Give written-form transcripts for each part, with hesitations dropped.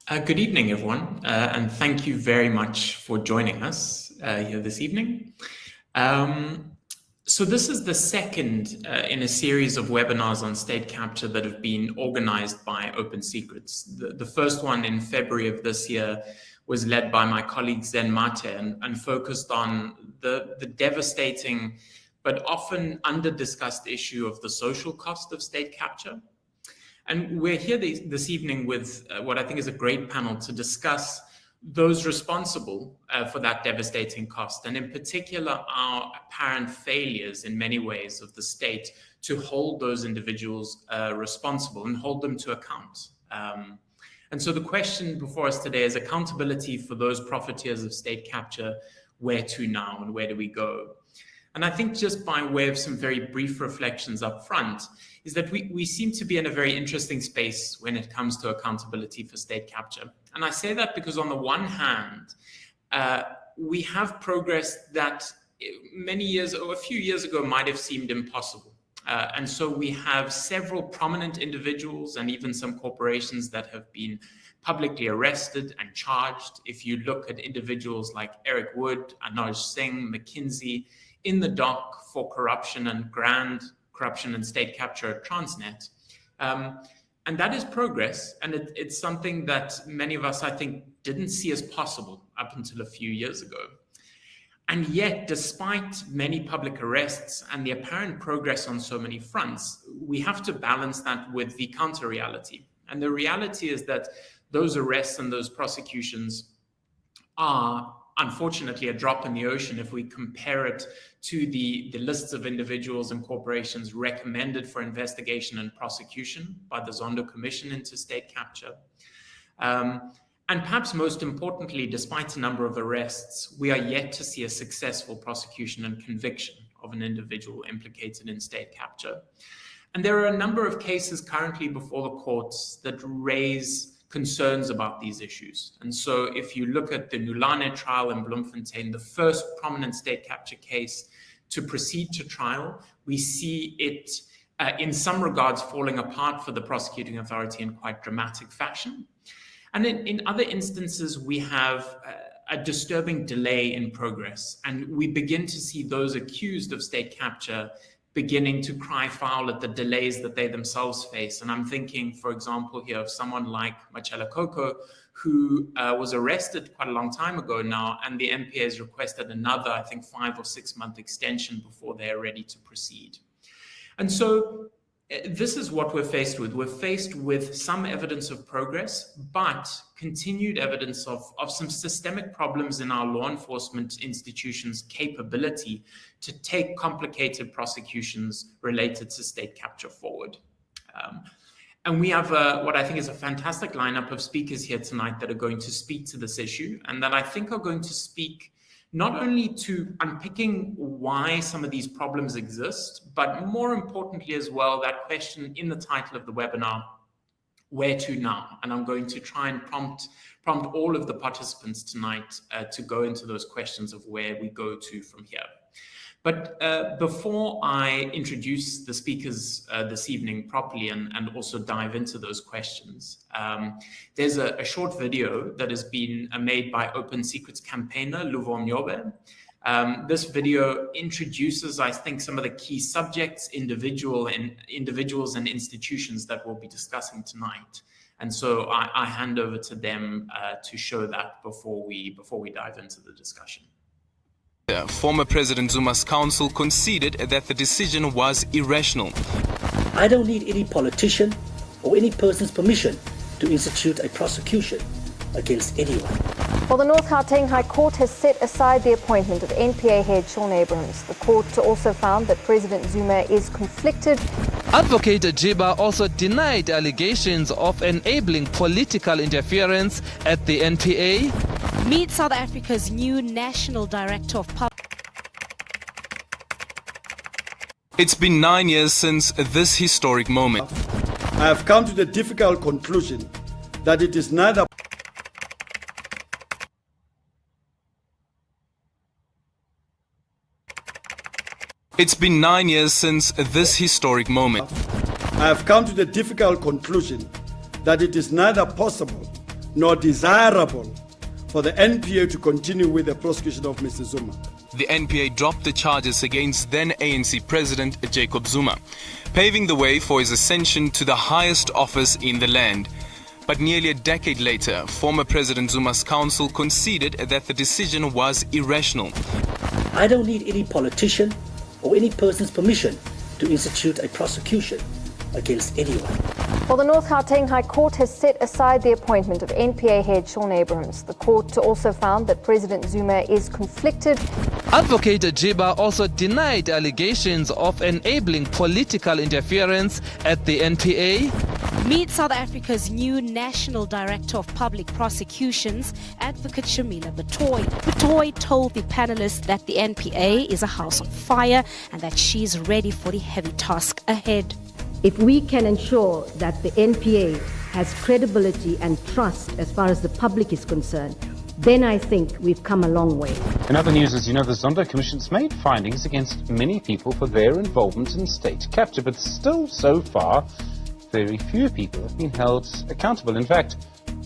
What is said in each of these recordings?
Good evening, everyone, and thank you very much for joining us here this evening. So this is the second in a series of webinars on state capture that have been organized by Open Secrets. The first one in February of this year was led by my colleague Zen Mate and focused on the devastating but often under-discussed issue of the social cost of state capture. And we're here this evening with what I think is a great panel to discuss those responsible for that devastating cost, and in particular, our apparent failures in many ways of the state to hold those individuals responsible and hold them to account. And so the question before us today is accountability for those profiteers of state capture. Where to now and where do we go? And I think just by way of some very brief reflections up front is that we seem to be in a very interesting space when it comes to accountability for state capture. And I say that because on the one hand, we have progress that many years or a few years ago might have seemed impossible. And so we have several prominent individuals and even some corporations that have been publicly arrested and charged. If you look at individuals like Eric Wood, Anoj Singh, McKinsey, in the dock for corruption and grand corruption and state capture at Transnet. And that is progress. And it's something that many of us, I think, didn't see as possible up until a few years ago. And yet, despite many public arrests and the apparent progress on so many fronts, we have to balance that with the counter reality. And the reality is that those arrests and those prosecutions are unfortunately a drop in the ocean if we compare it to the lists of individuals and corporations recommended for investigation and prosecution by the Zondo Commission into state capture. And perhaps most importantly, despite a number of arrests, we are yet to see a successful prosecution and conviction of an individual implicated in state capture. And there are a number of cases currently before the courts that raise concerns about these issues. And so if you look at the Nulane trial in Bloemfontein, the first prominent state capture case to proceed to trial, we see it in some regards falling apart for the prosecuting authority in quite dramatic fashion. And in other instances, we have a disturbing delay in progress. And we begin to see those accused of state capture beginning to cry foul at the delays that they themselves face. And I'm thinking, for example, here of someone like Machela Koko, who was arrested quite a long time ago now, and the MPA has requested another, I think, 5 or 6 month extension before they're ready to proceed. And so this is what we're faced with. We're faced with some evidence of progress, but continued evidence of some systemic problems in our law enforcement institutions' capability to take complicated prosecutions related to state capture forward. And we have what I think is a fantastic lineup of speakers here tonight that are going to speak to this issue and that I think are going to speak not only to unpicking why some of these problems exist, but more importantly as well, that question in the title of the webinar, where to now? And I'm going to try and prompt all of the participants tonight to go into those questions of where we go to from here. But before I introduce the speakers this evening properly and also dive into those questions, there's a short video that has been made by Open Secrets campaigner Luvo Nyobe. This video introduces, I think, some of the key subjects, individuals and institutions that we'll be discussing tonight. And so I hand over to them to show that before we dive into the discussion. Former President Zuma's counsel conceded that the decision was irrational. I don't need any politician or any person's permission to institute a prosecution against anyone. Well, the North Gauteng High Court has set aside the appointment of NPA head Sean Abrahams. The court also found that President Zuma is conflicted. Advocate Jiba also denied allegations of enabling political interference at the NPA. Meet South Africa's new National Director of Public. It's been 9 years since this historic moment. I have come to the difficult conclusion that it is neither. It's been 9 years since this historic moment. I have come to the difficult conclusion that it is neither possible nor desirable for the NPA to continue with the prosecution of Mr. Zuma. The NPA dropped the charges against then ANC President Jacob Zuma, paving the way for his ascension to the highest office in the land. But nearly a decade later, former President Zuma's counsel conceded that the decision was irrational. I don't need any politician or any person's permission to institute a prosecution against anyone. Well, the North Gauteng High Court has set aside the appointment of NPA head Shaun Abrahams. The court also found that President Zuma is conflicted. Advocate Jiba also denied allegations of enabling political interference at the NPA. Meet South Africa's new National Director of Public Prosecutions, Advocate Shamila Batoy. Batoy told the panelists that the NPA is a house on fire and that she's ready for the heavy task ahead. If we can ensure that the NPA has credibility and trust as far as the public is concerned, then I think we've come a long way. In other news, as you know, the Zondo Commission's made findings against many people for their involvement in state capture, but still, so far, very few people have been held accountable. In fact,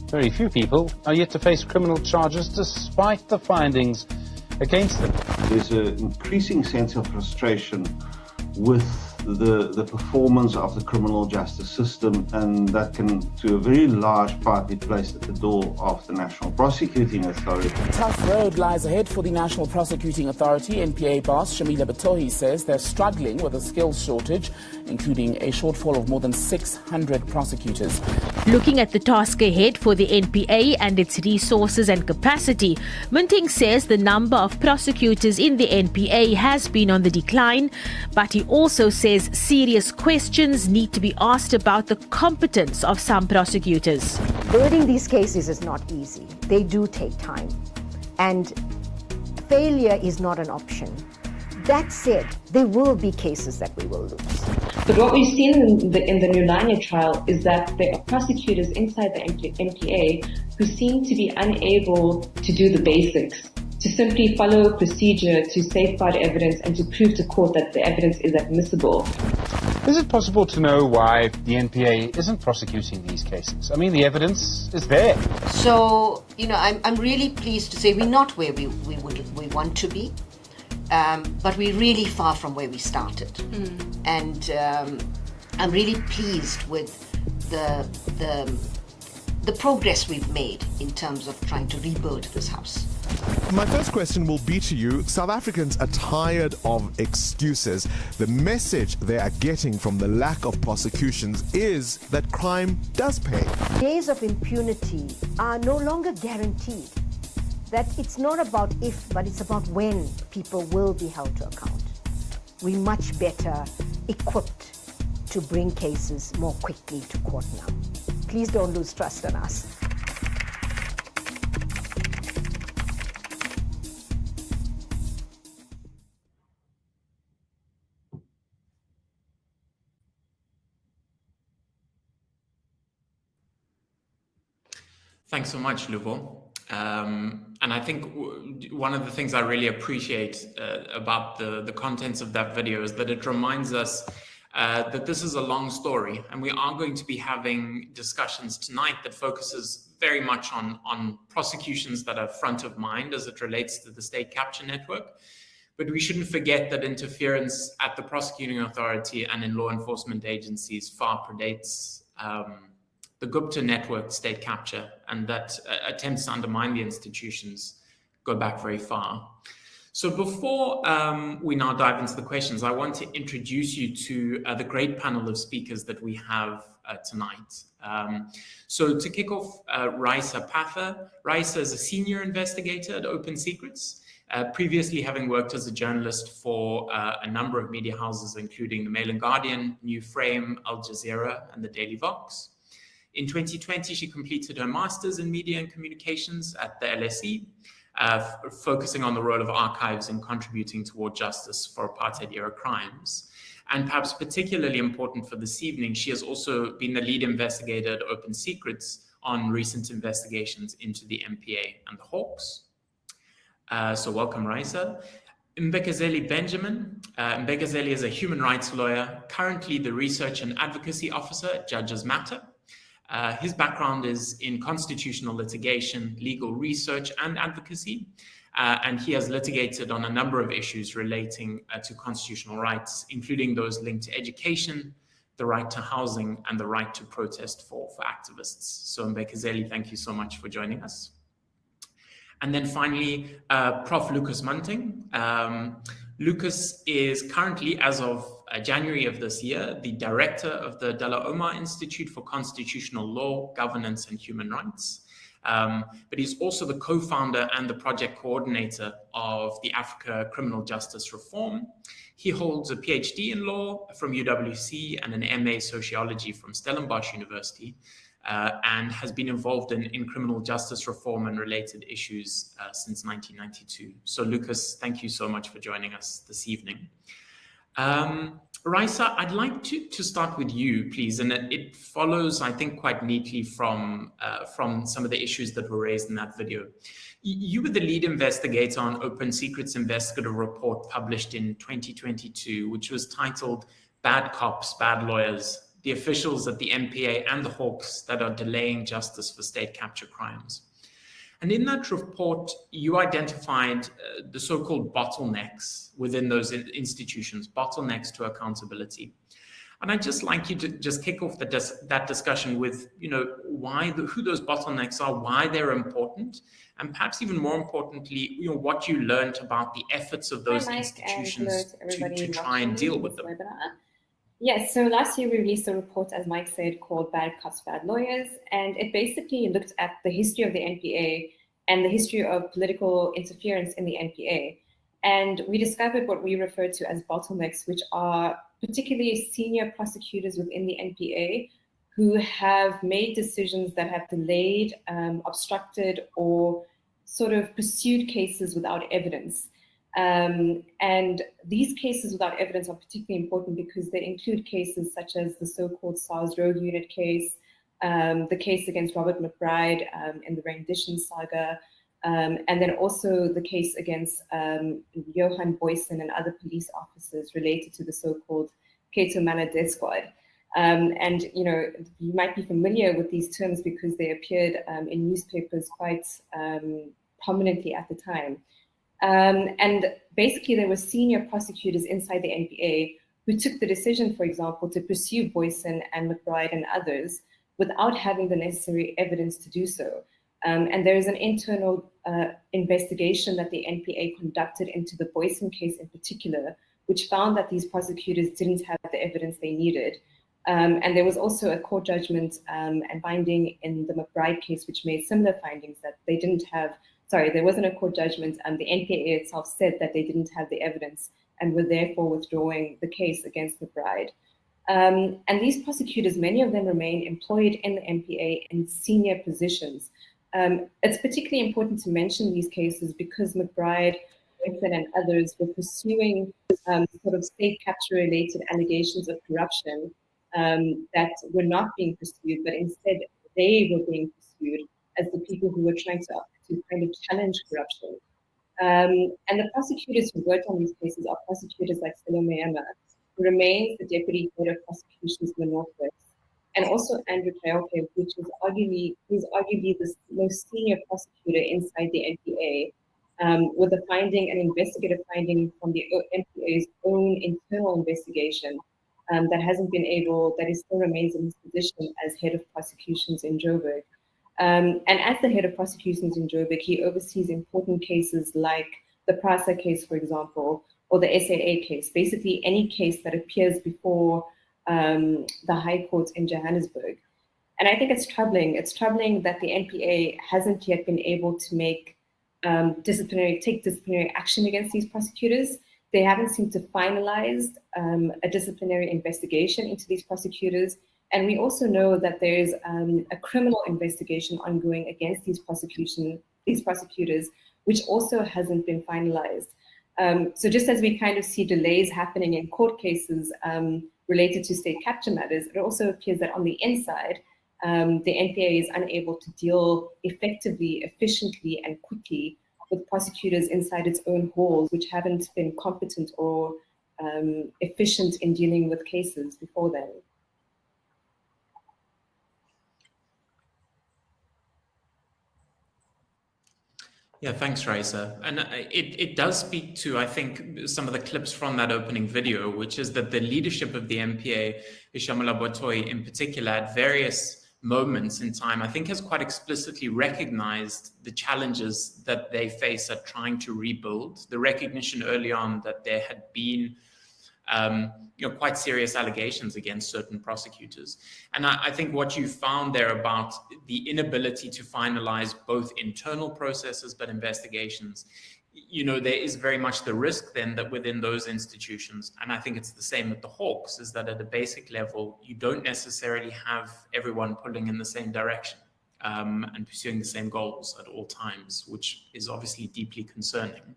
very few people are yet to face criminal charges despite the findings against them. There's an increasing sense of frustration with the performance of the criminal justice system, and that can, to a very large part, be placed at the door of the National Prosecuting Authority. Tough road lies ahead for the National Prosecuting Authority. NPA boss Shamila Batoy says they're struggling with a skills shortage, including a shortfall of more than 600 prosecutors. Looking at the task ahead for the NPA and its resources and capacity, Muntingh says the number of prosecutors in the NPA has been on the decline, but he also says serious questions need to be asked about the competence of some prosecutors. Building these cases is not easy. They do take time. And failure is not an option. That said, there will be cases that we will lose. But what we've seen in the New Line trial is that there are prosecutors inside the NPA who seem to be unable to do the basics, to simply follow a procedure to safeguard evidence and to prove to court that the evidence is admissible. Is it possible to know why the NPA isn't prosecuting these cases? I mean, the evidence is there. So, I'm really pleased to say we're not where we want to be, but we're really far from where we started. And I'm really pleased with the progress we've made in terms of trying to rebuild this house. My first question will be to you. South Africans are tired of excuses. The message they are getting from the lack of prosecutions is that crime does pay. Days of impunity are no longer guaranteed. That it's not about if, but it's about when people will be held to account. We're much better equipped to bring cases more quickly to court now. Please don't lose trust in us. Thanks so much, Luvo. And I think one of the things I really appreciate about the contents of that video is that it reminds us that this is a long story, and we are going to be having discussions tonight that focuses very much on prosecutions that are front of mind as it relates to the state capture network. But we shouldn't forget that interference at the prosecuting authority and in law enforcement agencies far predates the Gupta network state capture, and that attempts to undermine the institutions go back very far. So before we now dive into the questions, I want to introduce you to the great panel of speakers that we have tonight. So to kick off, Raisa Patha. Raisa is a senior investigator at Open Secrets, previously having worked as a journalist for a number of media houses, including the Mail and Guardian, New Frame, Al Jazeera, and the Daily Vox. In 2020, she completed her master's in media and communications at the LSE, focusing on the role of archives in contributing toward justice for apartheid-era crimes. And perhaps particularly important for this evening, she has also been the lead investigator at Open Secrets on recent investigations into the MPA and the Hawks. So welcome, Raisa. Mbekezeli Benjamin. Mbekezeli is a human rights lawyer, currently the research and advocacy officer at Judges Matter. His background is in constitutional litigation, legal research, and advocacy. And he has litigated on a number of issues relating to constitutional rights, including those linked to education, the right to housing, and the right to protest for activists. So Mbekezeli, thank you so much for joining us. And then finally, Prof. Lukas Muntingh. Lukas is currently, as of January of this year, the director of the Dullah Omar Institute for Constitutional Law, Governance, and Human Rights. But he's also the co-founder and the project coordinator of the Africa Criminal Justice Reform. He holds a PhD in law from UWC and an MA Sociology from Stellenbosch University, and has been involved in criminal justice reform and related issues since 1992. So Lukas, thank you so much for joining us this evening. Raisa, I'd like to start with you, please, and it follows, I think, quite neatly from some of the issues that were raised in that video. You were the lead investigator on Open Secrets investigative report published in 2022, which was titled Bad Cops, Bad Lawyers, the officials at the NPA and the hawks that are delaying justice for state capture crimes. And in that report, you identified the so-called bottlenecks within those institutions, bottlenecks to accountability. And I'd just like you to just kick off that discussion with, who those bottlenecks are, why they're important, and perhaps even more importantly, what you learned about the efforts of those institutions to try and deal with them. Yes, so last year we released a report, as Mike said, called Bad Cops, Bad Lawyers, and it basically looked at the history of the NPA and the history of political interference in the NPA. And we discovered what we refer to as bottlenecks, which are particularly senior prosecutors within the NPA who have made decisions that have delayed, obstructed, or sort of pursued cases without evidence. And these cases without evidence are particularly important because they include cases such as the so-called SARS Rogue Unit case, the case against Robert McBride in the rendition saga, and then also the case against Johan Boyson and other police officers related to the so-called Keto Mana death squad. And you might be familiar with these terms because they appeared in newspapers quite prominently at the time. And basically, there were senior prosecutors inside the NPA who took the decision, for example, to pursue Boyson and McBride and others without having the necessary evidence to do so. And there is an internal investigation that the NPA conducted into the Boyson case in particular, which found that these prosecutors didn't have the evidence they needed. And there was also a court judgment and finding in the McBride case, which made similar findings that they didn't have. Sorry, there wasn't a court judgment, and the NPA itself said that they didn't have the evidence and were therefore withdrawing the case against McBride. And these prosecutors, many of them remain employed in the NPA in senior positions. It's particularly important to mention these cases because McBride, Boyson, and others were pursuing sort of state capture-related allegations of corruption that were not being pursued, but instead they were being pursued as the people who were trying to kind of challenge corruption. And the prosecutors who worked on these cases are prosecutors like Salome Emma, who remains the deputy head of prosecutions in the Northwest, and also Andrew Kayoke, who is arguably the most senior prosecutor inside the NPA, with a finding, an investigative finding from the NPA's own internal investigation that still remains in his position as head of prosecutions in Joburg. And as the head of prosecutions in Joburg, he oversees important cases like the Prasa case, for example, or the SAA case, basically any case that appears before the High Court in Johannesburg. And I think it's troubling. It's troubling that the NPA hasn't yet been able to take disciplinary action against these prosecutors. They haven't seemed to finalize a disciplinary investigation into these prosecutors. And we also know that there's a criminal investigation ongoing against these prosecutors, which also hasn't been finalized. So just as we kind of see delays happening in court cases related to state capture matters, it also appears that on the inside, the NPA is unable to deal effectively, efficiently, and quickly with prosecutors inside its own halls, which haven't been competent or efficient in dealing with cases before then. Yeah, thanks, Raisa. And it does speak to, I think, some of the clips from that opening video, which is that the leadership of the NPA, Shamila Botoi in particular, at various moments in time, I think has quite explicitly recognized the challenges that they face at trying to rebuild, the recognition early on that there had been quite serious allegations against certain prosecutors. And I think what you found there about the inability to finalize both internal processes but investigations, there is very much the risk then that within those institutions, and I think it's the same with the Hawks, is that at a basic level, you don't necessarily have everyone pulling in the same direction and pursuing the same goals at all times, which is obviously deeply concerning.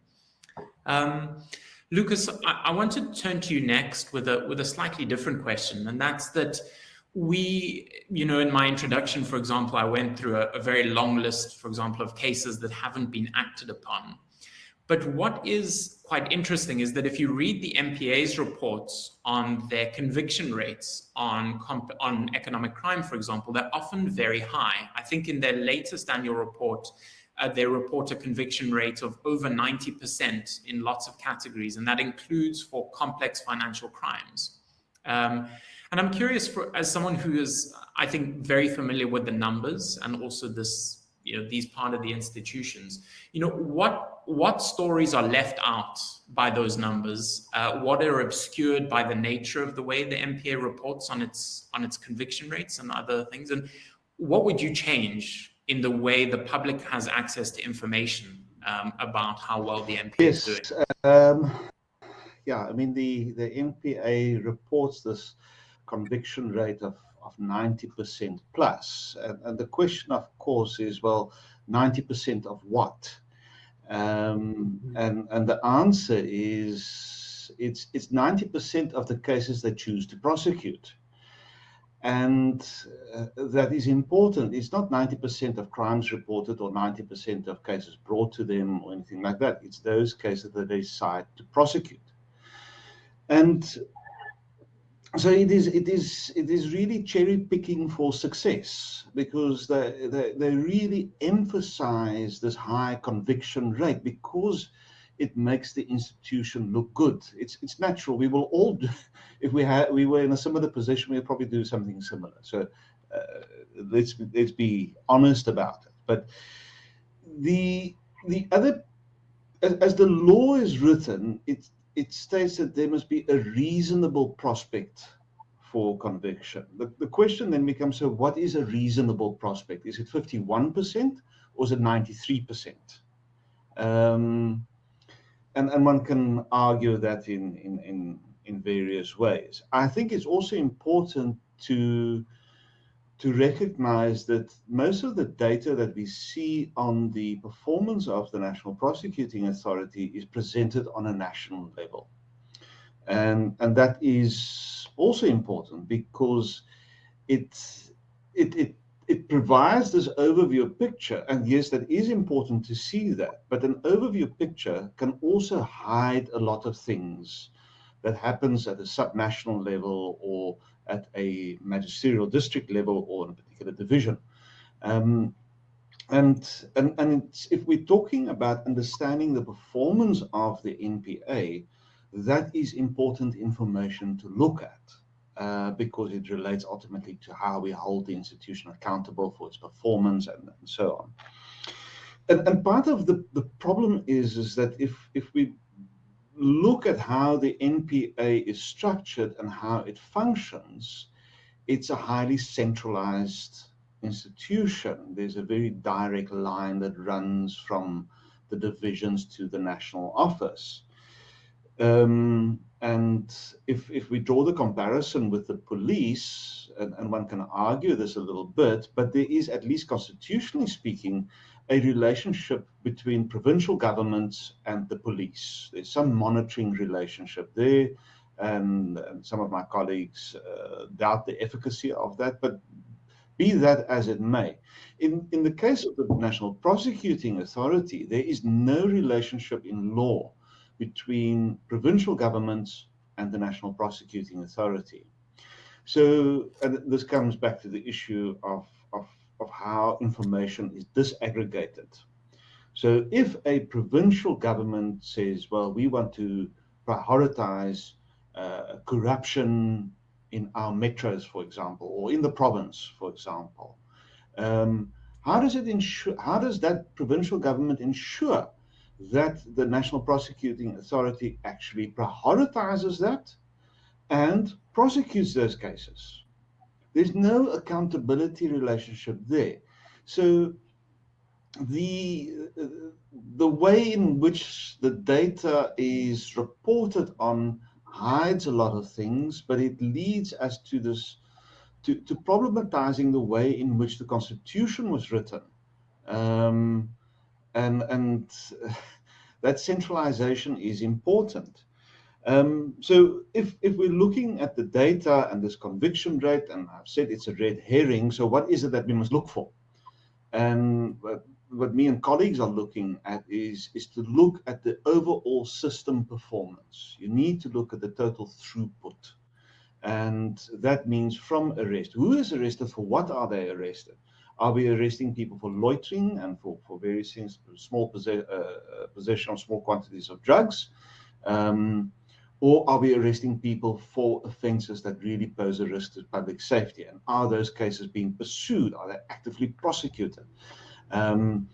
Lukas, I want to turn to you next with a slightly different question, and that's that we, in my introduction, for example, I went through a very long list, for example, of cases that haven't been acted upon. But what is quite interesting is that if you read the NPA's reports on their conviction rates on economic crime, for example, they're often very high. I think in their latest annual report, they report a conviction rate of over 90% in lots of categories, and that includes for complex financial crimes. And I'm curious, as someone who is, I think, very familiar with the numbers and also this, these part of the institutions, what stories are left out by those numbers? What are obscured by the nature of the way the NPA reports on its conviction rates and other things? And what would you change in the way the public has access to information about how well the NPA is doing? I mean, the NPA reports this conviction rate of 90% plus. And the question, of course, is, well, 90% of what? And the answer is it's 90% of the cases they choose to prosecute. And that is important. It's not 90% of crimes reported or 90% of cases brought to them or anything like that. It's those cases that they decide to prosecute. And so it is really cherry picking for success, because they really emphasize this high conviction rate because it makes the institution look good. It's natural. We will all do, if we were in a similar position, we'll probably do something similar. So let's be honest about it. But the other, as the law is written, it states that there must be a reasonable prospect for conviction. The question then becomes, so what is a reasonable prospect? Is it 51% or is it 93%? And one can argue that in various ways. I think it's also important to recognize that most of the data that we see on the performance of the National Prosecuting Authority is presented on a national level. And that is also important because it provides this overview picture, and yes, that is important to see that, but an overview picture can also hide a lot of things that happens at a subnational level or at a magisterial district level or in a particular division. And if we're talking about understanding the performance of the NPA, that is important information to look at because it relates ultimately to how we hold the institution accountable for its performance and so on. And part of the problem is that if we look at how the NPA is structured and how it functions, it's a highly centralized institution. There's a very direct line that runs from the divisions to the national office. And if we draw the comparison with the police, and one can argue this a little bit, but there is, at least constitutionally speaking, a relationship between provincial governments and the police. There's some monitoring relationship there, and some of my colleagues doubt the efficacy of that, but be that as it may. In the case of the National Prosecuting Authority, there is no relationship in law between provincial governments and the National Prosecuting Authority. So, and this comes back to the issue of how information is disaggregated. So if a provincial government says, well, we want to prioritize corruption in our metros, for example, or in the province, for example, how does that provincial government ensure that the National Prosecuting Authority actually prioritizes that and prosecutes those cases? There's no accountability relationship there. So the way in which the data is reported on hides a lot of things, but it leads us to this, to problematizing the way in which the Constitution was written. And that centralization is important. So if we're looking at the data and this conviction rate, and I've said it's a red herring, so what is it that we must look for? And what me and colleagues are looking at is to look at the overall system performance. You need to look at the total throughput. And that means from arrest. Who is arrested? For what are they arrested? Are we arresting people for loitering and for various things, small possession of small quantities of drugs? Or are we arresting people for offences that really pose a risk to public safety? And are those cases being pursued? Are they actively prosecuted? And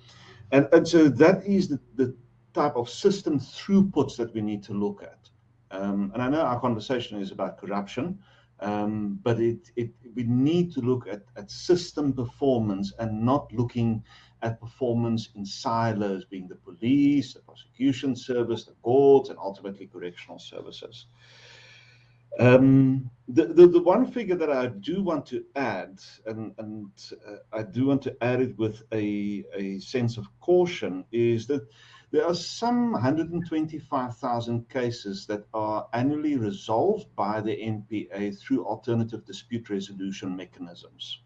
so that is the type of system throughputs that we need to look at. And I know our conversation is about corruption, but we need to look at system performance and not looking at performance in silos, being the police, the prosecution service, the courts, and ultimately correctional services. The one figure that I do want to add, and I do want to add it with a sense of caution, is that there are some 125,000 cases that are annually resolved by the NPA through alternative dispute resolution mechanisms.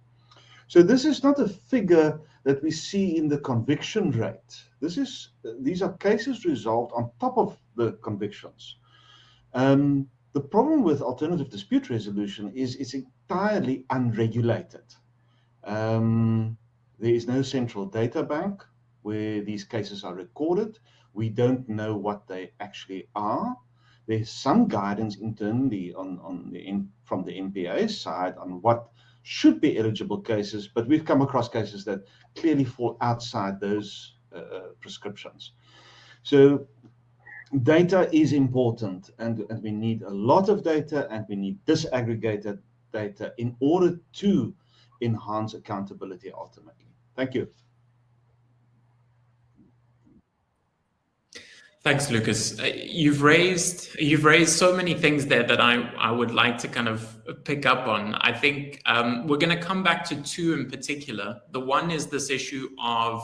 So this is not a figure that we see in the conviction rate. These are cases resolved on top of the convictions. The problem with alternative dispute resolution is it's entirely unregulated. There is no central data bank where these cases are recorded. We don't know what they actually are. There's some guidance internally from the NPA side on what should be eligible cases, but we've come across cases that clearly fall outside those prescriptions. So data is important, and we need a lot of data, and we need disaggregated data in order to enhance accountability ultimately. Thank you. Thanks, Lukas. You've raised so many things there that I would like to kind of pick up on. I think we're going to come back to two in particular. The one is this issue of,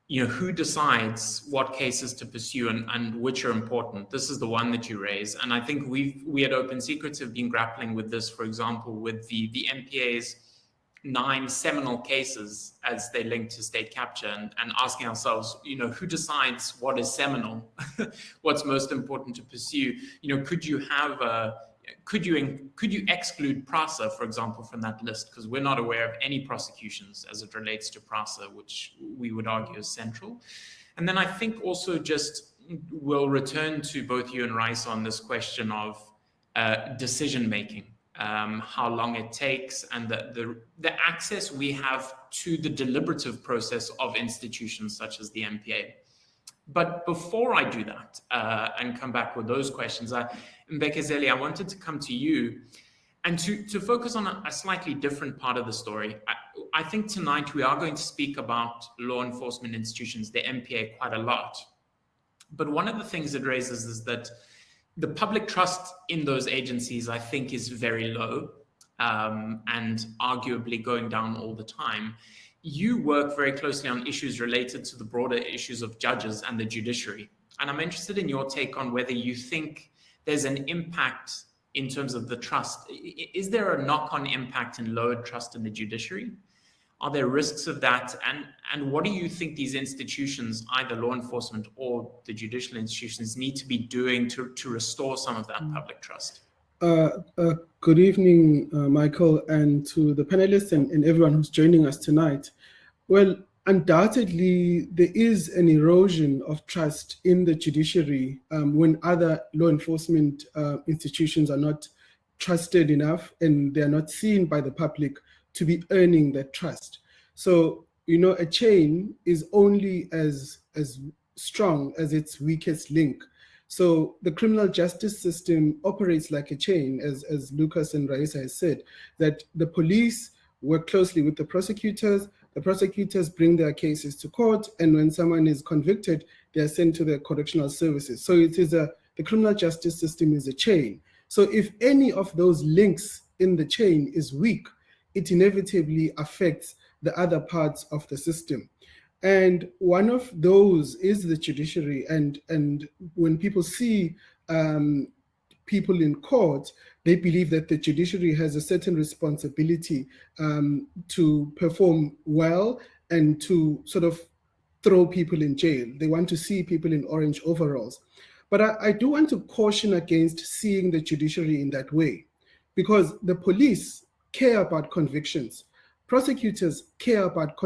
who decides what cases to pursue and which are important. This is the one that you raise, and I think we at Open Secrets have been grappling with this. For example, with the NPA's 9 seminal cases as they link to state capture, and asking ourselves, who decides what is seminal, what's most important to pursue? Could you have could you exclude PRASA, for example, from that list? Because we're not aware of any prosecutions as it relates to PRASA, which we would argue is central. And then I think also just we'll return to both you and Rice on this question of decision making. How long it takes, and the access we have to the deliberative process of institutions such as the NPA. But before I do that and come back with those questions, Mbekezeli, I wanted to come to you and to focus on a slightly different part of the story. I think tonight we are going to speak about law enforcement institutions, the NPA, quite a lot. But one of the things it raises is that the public trust in those agencies, I think, is very low and arguably going down all the time. You work very closely on issues related to the broader issues of judges and the judiciary. And I'm interested in your take on whether you think there's an impact in terms of the trust. Is there a knock-on impact in lowered trust in the judiciary? Are there risks of that? And what do you think these institutions, either law enforcement or the judicial institutions, need to be doing to restore some of that public trust? Good evening, Michael, and to the panelists and everyone who's joining us tonight. Well, undoubtedly, there is an erosion of trust in the judiciary when other law enforcement institutions are not trusted enough and they are not seen by the public to be earning that trust. So, a chain is only as strong as its weakest link. So the criminal justice system operates like a chain, as Lukas and Raisa has said, that the police work closely with the prosecutors bring their cases to court, and when someone is convicted, they are sent to the correctional services. So the criminal justice system is a chain. So if any of those links in the chain is weak, it inevitably affects the other parts of the system. And one of those is the judiciary. And when people see people in court, they believe that the judiciary has a certain responsibility to perform well and to sort of throw people in jail. They want to see people in orange overalls. But I do want to caution against seeing the judiciary in that way, because the police care about convictions. Prosecutors care about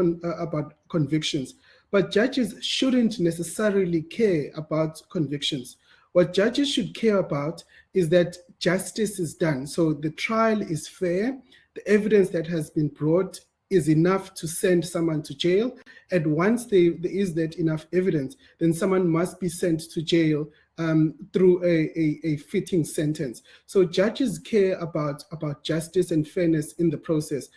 convictions, but judges shouldn't necessarily care about convictions. What judges should care about is that justice is done. So the trial is fair, the evidence that has been brought is enough to send someone to jail. And once there is that enough evidence, then someone must be sent to jail through a fitting sentence. So judges care about justice and fairness in the process.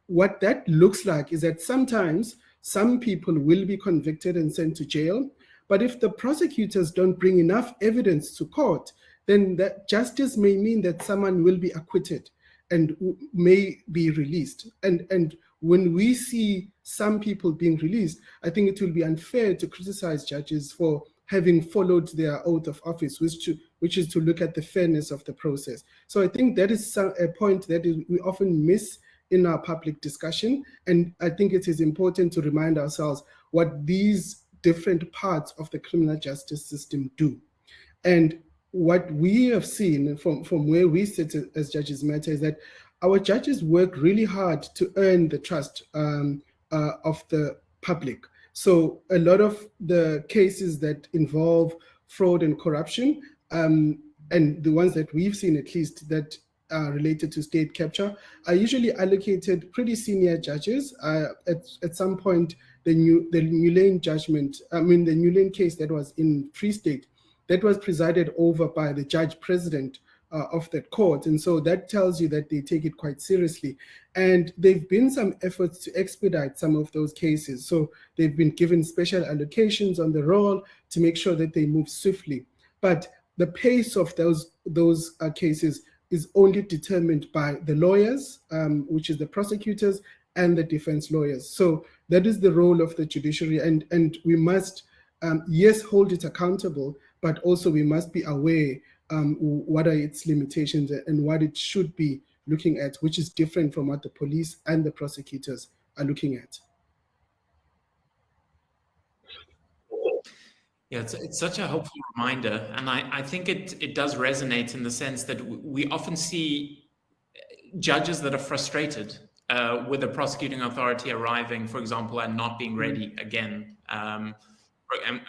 What that looks like is that sometimes some people will be convicted and sent to jail, but if the prosecutors don't bring enough evidence to court, then that justice may mean that someone will be acquitted and may be released. And when we see some people being released, I think it will be unfair to criticize judges for having followed their oath of office, which is to look at the fairness of the process. So I think that is a point that we often miss in our public discussion. And I think it is important to remind ourselves what these different parts of the criminal justice system do. And what we have seen from where we sit as Judges Matter is that our judges work really hard to earn the trust of the public. So a lot of the cases that involve fraud and corruption, and the ones that we've seen at least that are related to state capture, are usually allocated pretty senior judges. At some point, the New Lane case that was in Free State, that was presided over by the judge president of that court. And so that tells you that they take it quite seriously. And there've been some efforts to expedite some of those cases. So they've been given special allocations on the roll to make sure that they move swiftly. But the pace of those cases is only determined by the lawyers, which is the prosecutors and the defense lawyers. So that is the role of the judiciary. And we must, yes, hold it accountable, but also we must be aware what are its limitations and what it should be looking at, which is different from what the police and the prosecutors are looking at. Yeah, it's such a helpful reminder. And I think it does resonate in the sense that we often see judges that are frustrated with the prosecuting authority arriving, for example, and not being ready again. And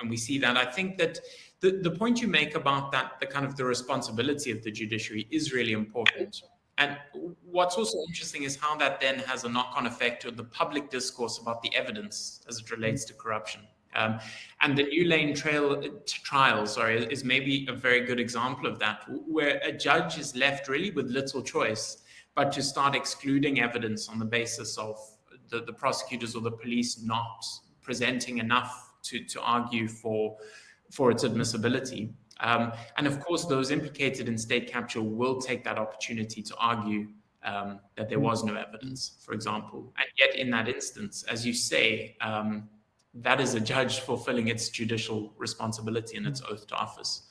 we see that. I think that the point you make about that, the responsibility of the judiciary is really important. And what's also interesting is how that then has a knock-on effect on the public discourse about the evidence as it relates to corruption. And the New Lane trial is maybe a very good example of that, where a judge is left really with little choice but to start excluding evidence on the basis of the prosecutors or the police not presenting enough to argue for its admissibility. And of course, those implicated in state capture will take that opportunity to argue that there was no evidence, for example. And yet in that instance, as you say, that is a judge fulfilling its judicial responsibility and its oath to office.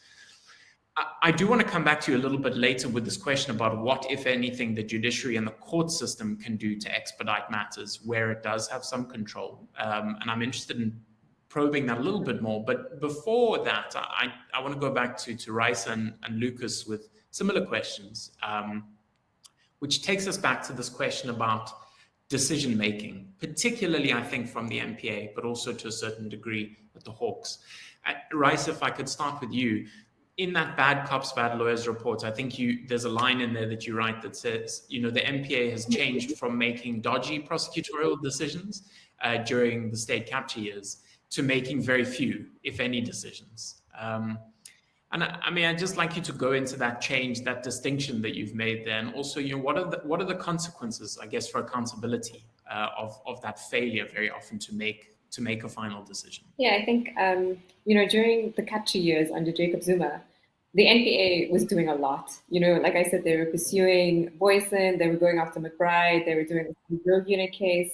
I do want to come back to you a little bit later with this question about what, if anything, the judiciary and the court system can do to expedite matters where it does have some control. And I'm interested in probing that a little bit more. But before that, I want to go back to Raisa and Lukas with similar questions, which takes us back to this question about, decision making, particularly, I think, from the NPA, but also to a certain degree at the Hawks. Rice, if I could start with you. In that Bad Cops, Bad Lawyers report, I think there's a line in there that you write that says, the NPA has changed from making dodgy prosecutorial decisions during the state capture years to making very few, if any, decisions. And I'd just like you to go into that change, that distinction that you've made there, and also, what are the consequences, I guess, for accountability of that failure very often to make a final decision? Yeah, I think during the capture years under Jacob Zuma, the NPA was doing a lot. Like I said, they were pursuing Boyson, they were going after McBride, they were doing the drug unit case,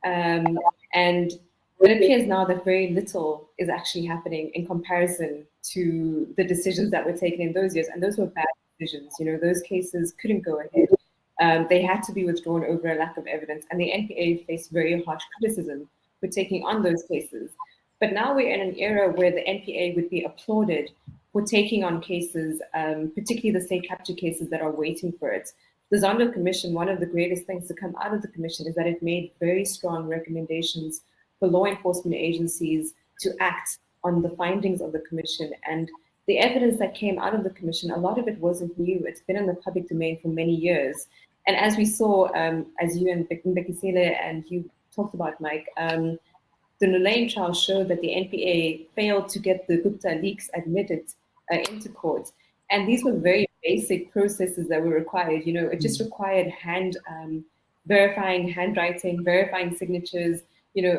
and it appears now that very little is actually happening in comparison to the decisions that were taken in those years. And those were bad decisions. Those cases couldn't go ahead. They had to be withdrawn over a lack of evidence. And the NPA faced very harsh criticism for taking on those cases. But now we're in an era where the NPA would be applauded for taking on cases, particularly the state capture cases that are waiting for it. The Zondo Commission, one of the greatest things to come out of the commission is that it made very strong recommendations for law enforcement agencies to act on the findings of the commission. And the evidence that came out of the commission, a lot of it wasn't new. It's been in the public domain for many years. And as we saw, as you and Mbekezeli and you talked about, Mike, the Nulain trial showed that the NPA failed to get the Gupta leaks admitted into court. And these were very basic processes that were required. It just required verifying handwriting, verifying signatures,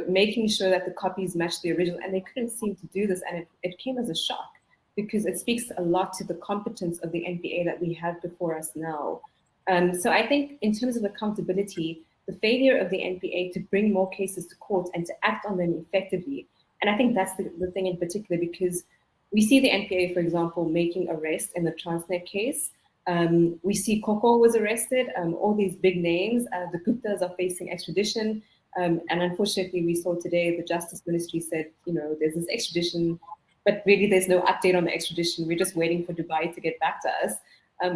making sure that the copies match the original, and they couldn't seem to do this. And it came as a shock because it speaks a lot to the competence of the NPA that we have before us now. So I think in terms of accountability, the failure of the NPA to bring more cases to court and to act on them effectively, and I think that's the thing in particular, because we see the NPA, for example, making arrests in the Transnet case. We see Koko was arrested, all these big names, the Guptas are facing extradition. And unfortunately, we saw today the Justice Ministry said, there's this extradition, but really there's no update on the extradition. We're just waiting for Dubai to get back to us,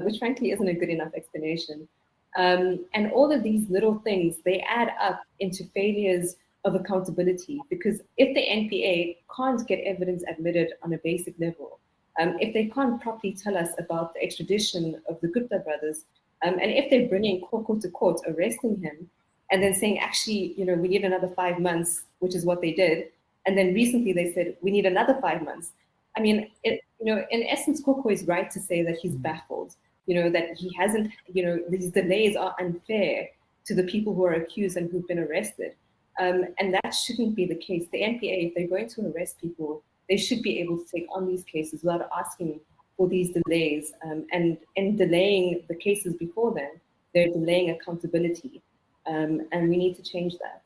which frankly isn't a good enough explanation. And all of these little things, they add up into failures of accountability, because if the NPA can't get evidence admitted on a basic level, if they can't properly tell us about the extradition of the Gupta brothers, and if they're bringing Koko to court, arresting him, and then saying, actually, we need another 5 months, which is what they did. And then recently they said, we need another 5 months. I mean, in essence, Koko is right to say that he's baffled, that he hasn't, these delays are unfair to the people who are accused and who've been arrested. And that shouldn't be the case. The NPA, if they're going to arrest people, they should be able to take on these cases without asking for these delays. And in delaying the cases before then, they're delaying accountability. And we need to change that.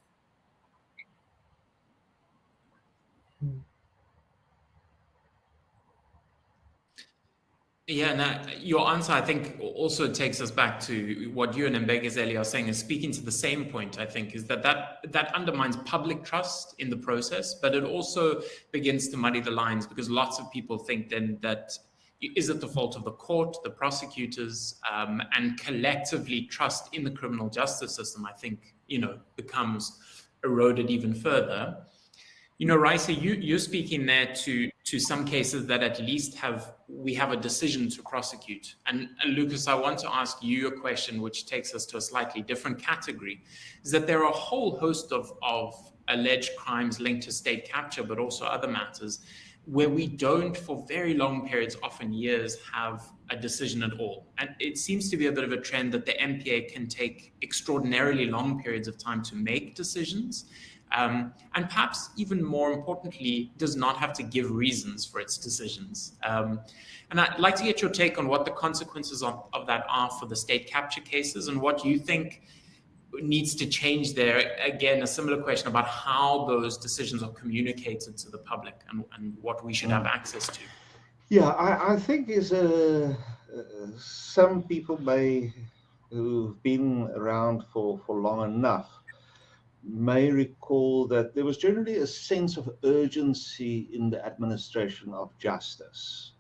Yeah, now your answer, I think, also takes us back to what you and Mbekezeli are saying, is speaking to the same point, I think, is that undermines public trust in the process, but it also begins to muddy the lines, because lots of people think then that, is it the fault of the court, the prosecutors, and collectively trust in the criminal justice system, I think, becomes eroded even further. Raisa, you're speaking there to some cases that at least we have a decision to prosecute. And Lukas, I want to ask you a question which takes us to a slightly different category, is that there are a whole host of alleged crimes linked to state capture, but also other matters, where we don't, for very long periods, often years, have a decision at all. And it seems to be a bit of a trend that the NPA can take extraordinarily long periods of time to make decisions. And perhaps even more importantly, does not have to give reasons for its decisions. And I'd like to get your take on what the consequences of that are for the state capture cases, and what you think needs to change there. Again, a similar question about how those decisions are communicated to the public and what we should have access to. Yeah, I think some people who've been around for long enough may recall that there was generally a sense of urgency in the administration of justice.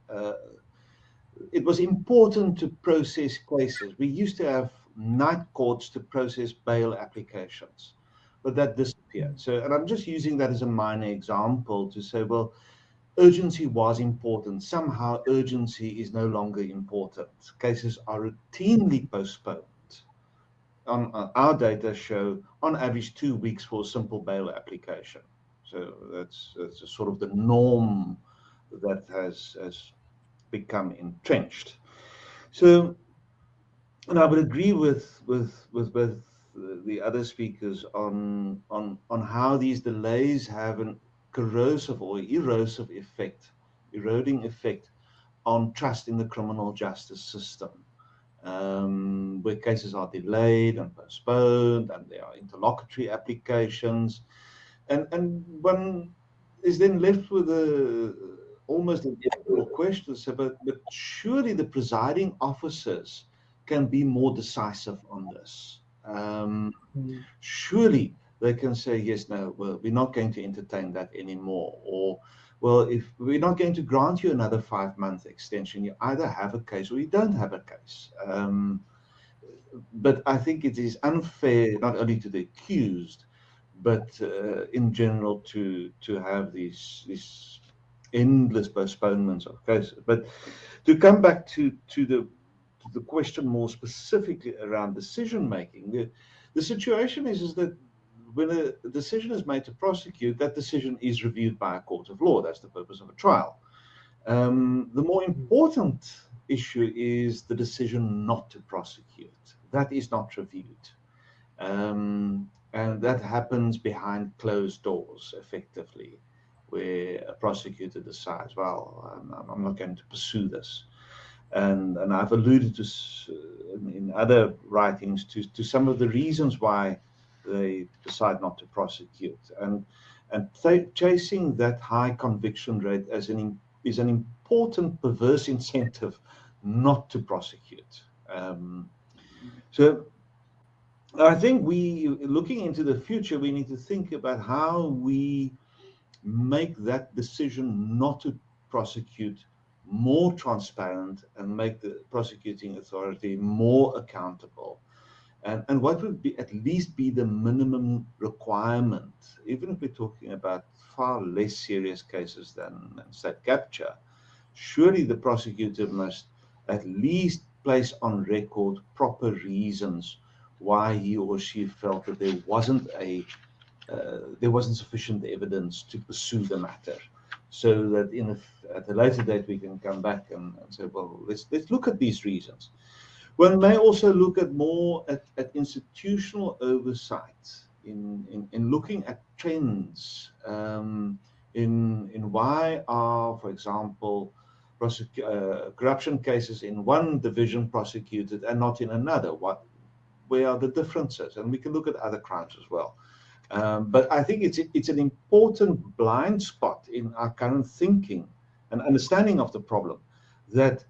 It was important to process cases. We used to have night courts to process bail applications, but that disappeared. So, and I'm just using that as a minor example to say, well, urgency was important. Somehow urgency is no longer important. Cases are routinely postponed. On our data show, on average, 2 weeks for a simple bail application. So that's sort of the norm that has become entrenched. So, and I would agree with the other speakers on how these delays have an corrosive or erosive effect, eroding effect on trust in the criminal justice system. Where cases are delayed and postponed, and there are interlocutory applications, and one is then left with almost an ethical question. So, but surely the presiding officers can be more decisive on this. Surely they can say, yes, no, well, we're not going to entertain that anymore, or, well, if we're not going to grant you another 5-month extension, you either have a case or you don't have a case. But I think it is unfair, not only to the accused, but in general to have these endless postponements of cases. But to come back to the question more specifically around decision making, the situation is that when a decision is made to prosecute, that decision is reviewed by a court of law. That's the purpose of a trial. The more important issue is the decision not to prosecute. That is not reviewed. And that happens behind closed doors, effectively, where a prosecutor decides, well, I'm not going to pursue this. And I've alluded to in other writings to some of the reasons why they decide not to prosecute, and chasing that high conviction rate is an important perverse incentive not to prosecute. So I think looking into the future, we need to think about how we make that decision not to prosecute more transparent and make the prosecuting authority more accountable. And what would be at least be the minimum requirement, even if we're talking about far less serious cases than state capture, surely the prosecutor must at least place on record proper reasons why he or she felt that there wasn't sufficient evidence to pursue the matter, so that at a later date we can come back and say, well, let's look at these reasons. One may also look at more at institutional oversight in looking at trends in why are, for example, corruption cases in one division prosecuted and not in another. Where are the differences? And we can look at other crimes as well. But I think it's an important blind spot in our current thinking and understanding of the problem, that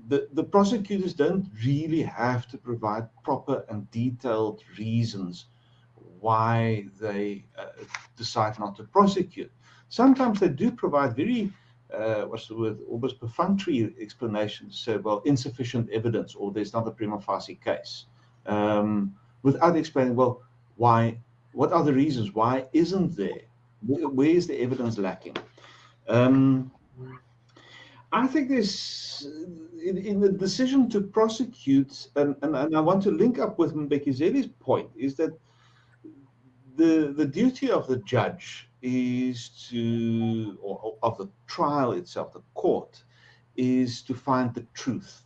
the prosecutors don't really have to provide proper and detailed reasons why they decide not to prosecute. Sometimes they do provide very, almost perfunctory explanations, say, well, insufficient evidence, or there's not a prima facie case, without explaining, well, why, what are the reasons, why isn't there, where is the evidence lacking? I think there's, in the decision to prosecute, and I want to link up with Mbekezeli's point, is that the duty of the judge is to, or of the trial itself, the court, is to find the truth,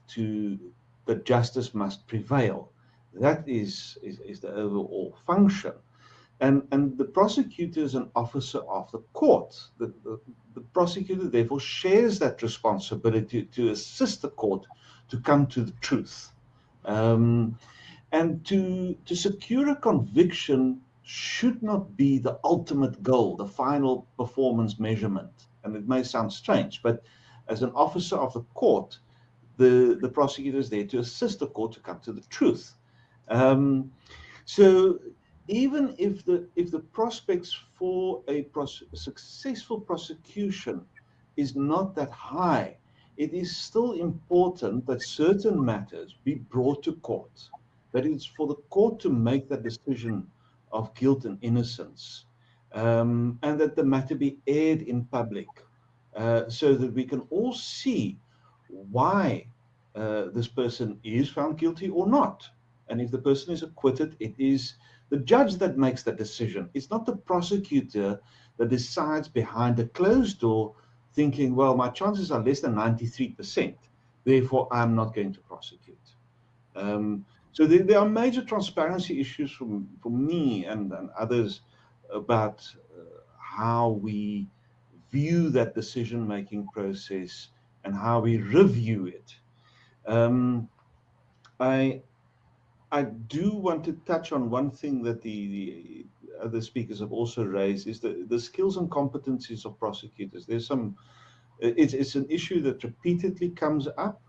that justice must prevail. That is the overall function. And the prosecutor is an officer of the court. The prosecutor, therefore, shares that responsibility to assist the court to come to the truth. And to secure a conviction should not be the ultimate goal, the final performance measurement. And it may sound strange, but as an officer of the court, the prosecutor is there to assist the court to come to the truth. So even if the prospects for a successful prosecution is not that high, it is still important that certain matters be brought to court, but it's for the court to make that decision of guilt and innocence, and that the matter be aired in public, so that we can all see why this person is found guilty or not. And if the person is acquitted, it is the judge that makes that decision. It's not the prosecutor that decides behind a closed door, thinking, well, my chances are less than 93%, therefore I'm not going to prosecute. So there are major transparency issues for me and others about how we view that decision-making process and how we review it. I do want to touch on one thing that the other speakers have also raised, is the skills and competencies of prosecutors. There's some, it's an issue that repeatedly comes up.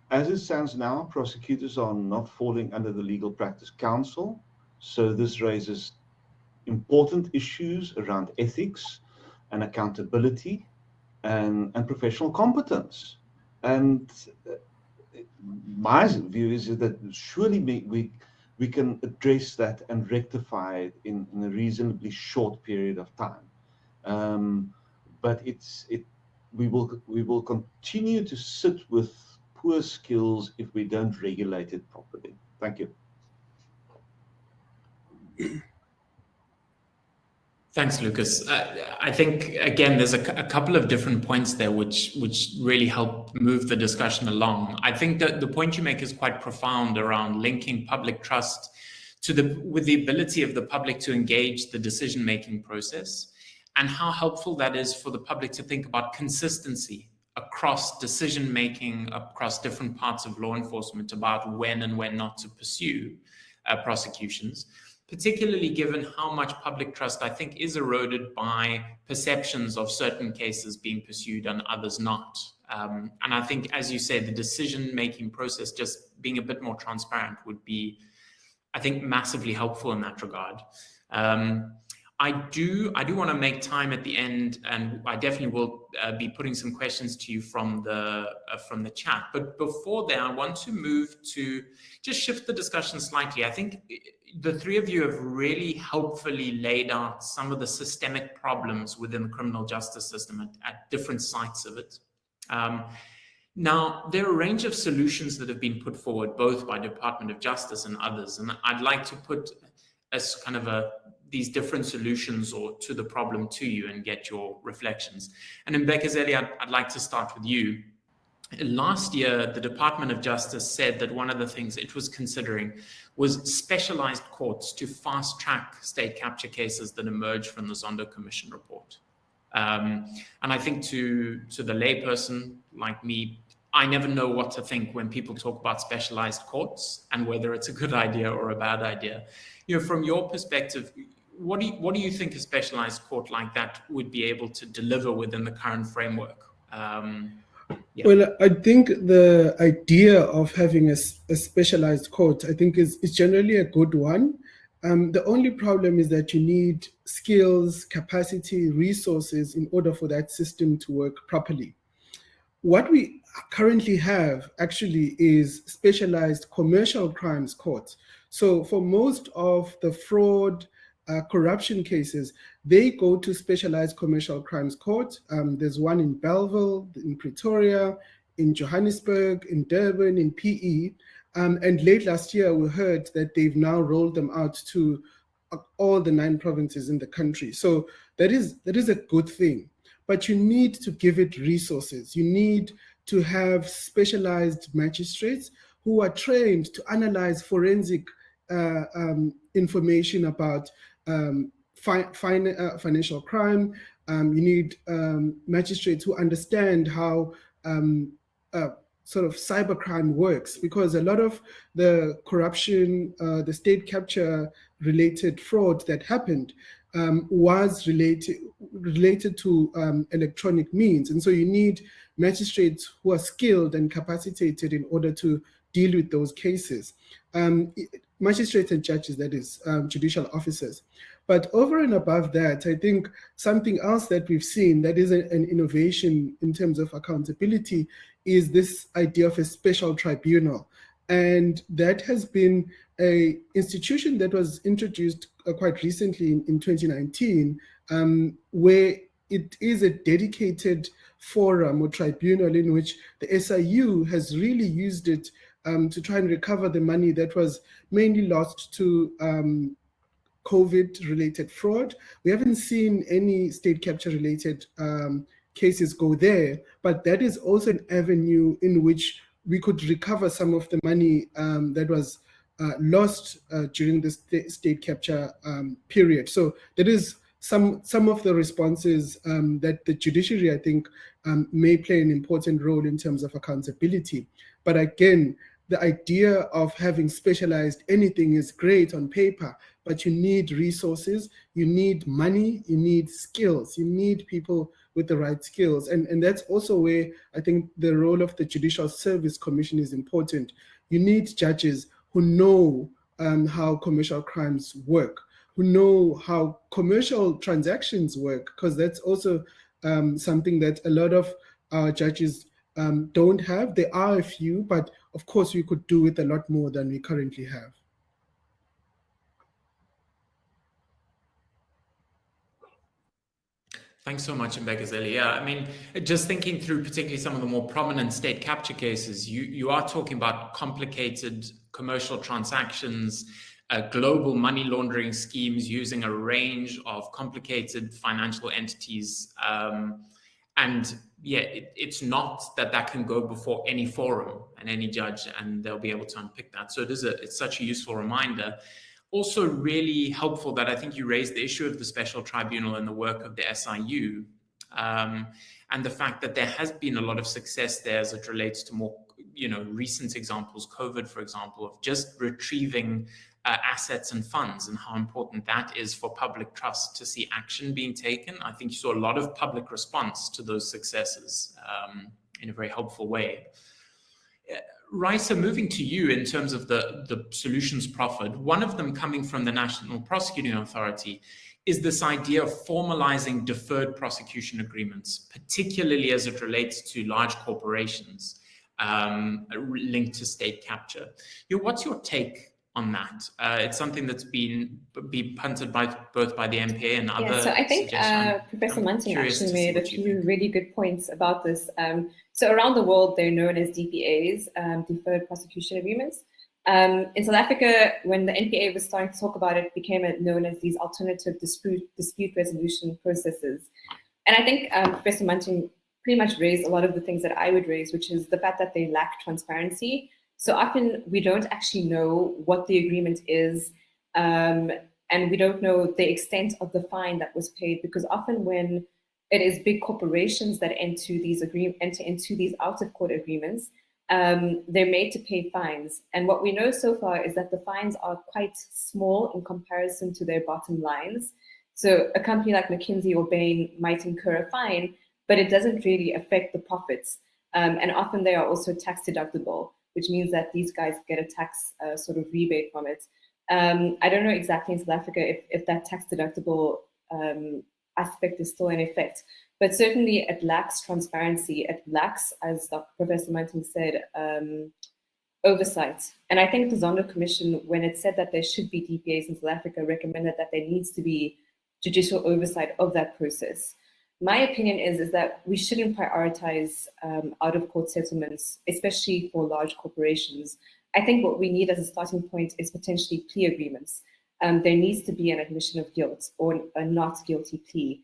As it stands now, prosecutors are not falling under the Legal Practice Council, so this raises important issues around ethics and accountability and professional competence. And my view is that surely we can address that and rectify it in a reasonably short period of time. But we will continue to sit with poor skills if we don't regulate it properly. Thank you. Thanks, Lukas. I think, again, there's a couple of different points there which really help move the discussion along. I think that the point you make is quite profound around linking public trust with the ability of the public to engage the decision-making process, and how helpful that is for the public to think about consistency across decision-making, across different parts of law enforcement, about when and when not to pursue prosecutions, particularly given how much public trust, I think, is eroded by perceptions of certain cases being pursued and others not. And I think, as you say, the decision-making process just being a bit more transparent would be, I think, massively helpful in that regard. I do want to make time at the end, and I definitely will be putting some questions to you from the chat. But before that, I want to move to just shift the discussion slightly. I think the three of you have really helpfully laid out some of the systemic problems within the criminal justice system at different sites of it. Now, there are a range of solutions that have been put forward, both by Department of Justice and others, and I'd like to put as kind of these different solutions or to the problem to you and get your reflections. And in Mbekezeli, I'd like to start with you. Last year, the Department of Justice said that one of the things it was considering was specialized courts to fast-track state capture cases that emerged from the Zondo Commission report. And I think to the layperson like me, I never know what to think when people talk about specialized courts and whether it's a good idea or a bad idea. You know, from your perspective, what do you think a specialized court like that would be able to deliver within the current framework? Yeah. Well, I think the idea of having a specialized court, I think, is generally a good one. The only problem is that you need skills, capacity, resources in order for that system to work properly. What we currently have actually is specialized commercial crimes courts. So for most of the fraud, corruption cases, they go to specialized commercial crimes court. There's one in Bellville, in Pretoria, in Johannesburg, in Durban, in PE. And late last year, we heard that they've now rolled them out to all the 9 provinces in the country. So that is a good thing. But you need to give it resources. You need to have specialized magistrates who are trained to analyze forensic information about financial crime. You need magistrates who understand how sort of cybercrime works, because a lot of the corruption, the state capture related fraud that happened was related to electronic means. And so you need magistrates who are skilled and capacitated in order to deal with those cases. Magistrates and judges, that is, judicial officers. But over and above that, I think something else that we've seen that is an innovation in terms of accountability is this idea of a special tribunal. And that has been an institution that was introduced quite recently in 2019, where it is a dedicated forum or tribunal in which the SIU has really used it to try and recover the money that was mainly lost to COVID-related fraud. We haven't seen any state capture-related cases go there, but that is also an avenue in which we could recover some of the money that was lost during the state capture period. So that is some of the responses that the judiciary, I think, may play an important role in terms of accountability. But again, the idea of having specialized anything is great on paper, but you need resources, you need money, you need skills, you need people with the right skills. And that's also where I think the role of the Judicial Service Commission is important. You need judges who know how commercial crimes work, who know how commercial transactions work, because that's also something that a lot of our judges don't have. There are a few, but of course we could do with a lot more than we currently have. Thanks so much, Mbekezeli. Yeah, I mean, just thinking through particularly some of the more prominent state capture cases, you are talking about complicated commercial transactions, global money laundering schemes using a range of complicated financial entities. And yeah, it's not that can go before any forum and any judge, and they'll be able to unpick that. So it's such a useful reminder. Also really helpful that I think you raised the issue of the special tribunal and the work of the SIU, and the fact that there has been a lot of success there as it relates to more, recent examples, COVID, for example, of just retrieving assets and funds, and how important that is for public trust to see action being taken. I think you saw a lot of public response to those successes in a very helpful way. Raisa, moving to you in terms of the solutions proffered, one of them coming from the National Prosecuting Authority is this idea of formalizing deferred prosecution agreements, particularly as it relates to large corporations linked to state capture. What's your take on that? It's something that's been punted both by the MPA and other. Yeah, so I think Professor Muntingh actually made a few really good points about this. So around the world, they're known as DPAs, deferred prosecution agreements. In South Africa, when the NPA was starting to talk about it, became known as these alternative dispute resolution processes. And I think Professor Muntingh pretty much raised a lot of the things that I would raise, which is the fact that they lack transparency. So often we don't actually know what the agreement is, and we don't know the extent of the fine that was paid, because often when it is big corporations that enter into these out-of-court agreements, they're made to pay fines. And what we know so far is that the fines are quite small in comparison to their bottom lines. So a company like McKinsey or Bain might incur a fine, but it doesn't really affect the profits. And often they are also tax deductible, which means that these guys get a tax sort of rebate from it. I don't know exactly in South Africa if that tax deductible aspect is still in effect, but certainly it lacks transparency. It lacks, as Professor Muntingh said, oversight. And I think the Zondo Commission, when it said that there should be DPAs in South Africa, recommended that there needs to be judicial oversight of that process. My opinion is that we shouldn't prioritize out-of-court settlements, especially for large corporations. I think what we need as a starting point is potentially plea agreements. There needs to be an admission of guilt or a not guilty plea,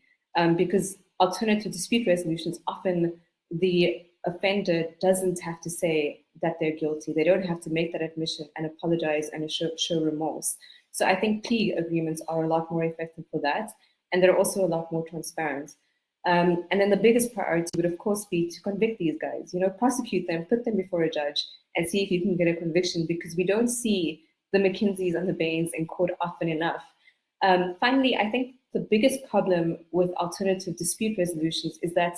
because alternative dispute resolutions, often the offender doesn't have to say that they're guilty. They don't have to make that admission and apologize and show remorse. So I think plea agreements are a lot more effective for that, and they're also a lot more transparent. And then the biggest priority would, of course, be to convict these guys, prosecute them, put them before a judge, and see if you can get a conviction, because we don't see the McKinseys and the Bains in court often enough. Finally, I think the biggest problem with alternative dispute resolutions is that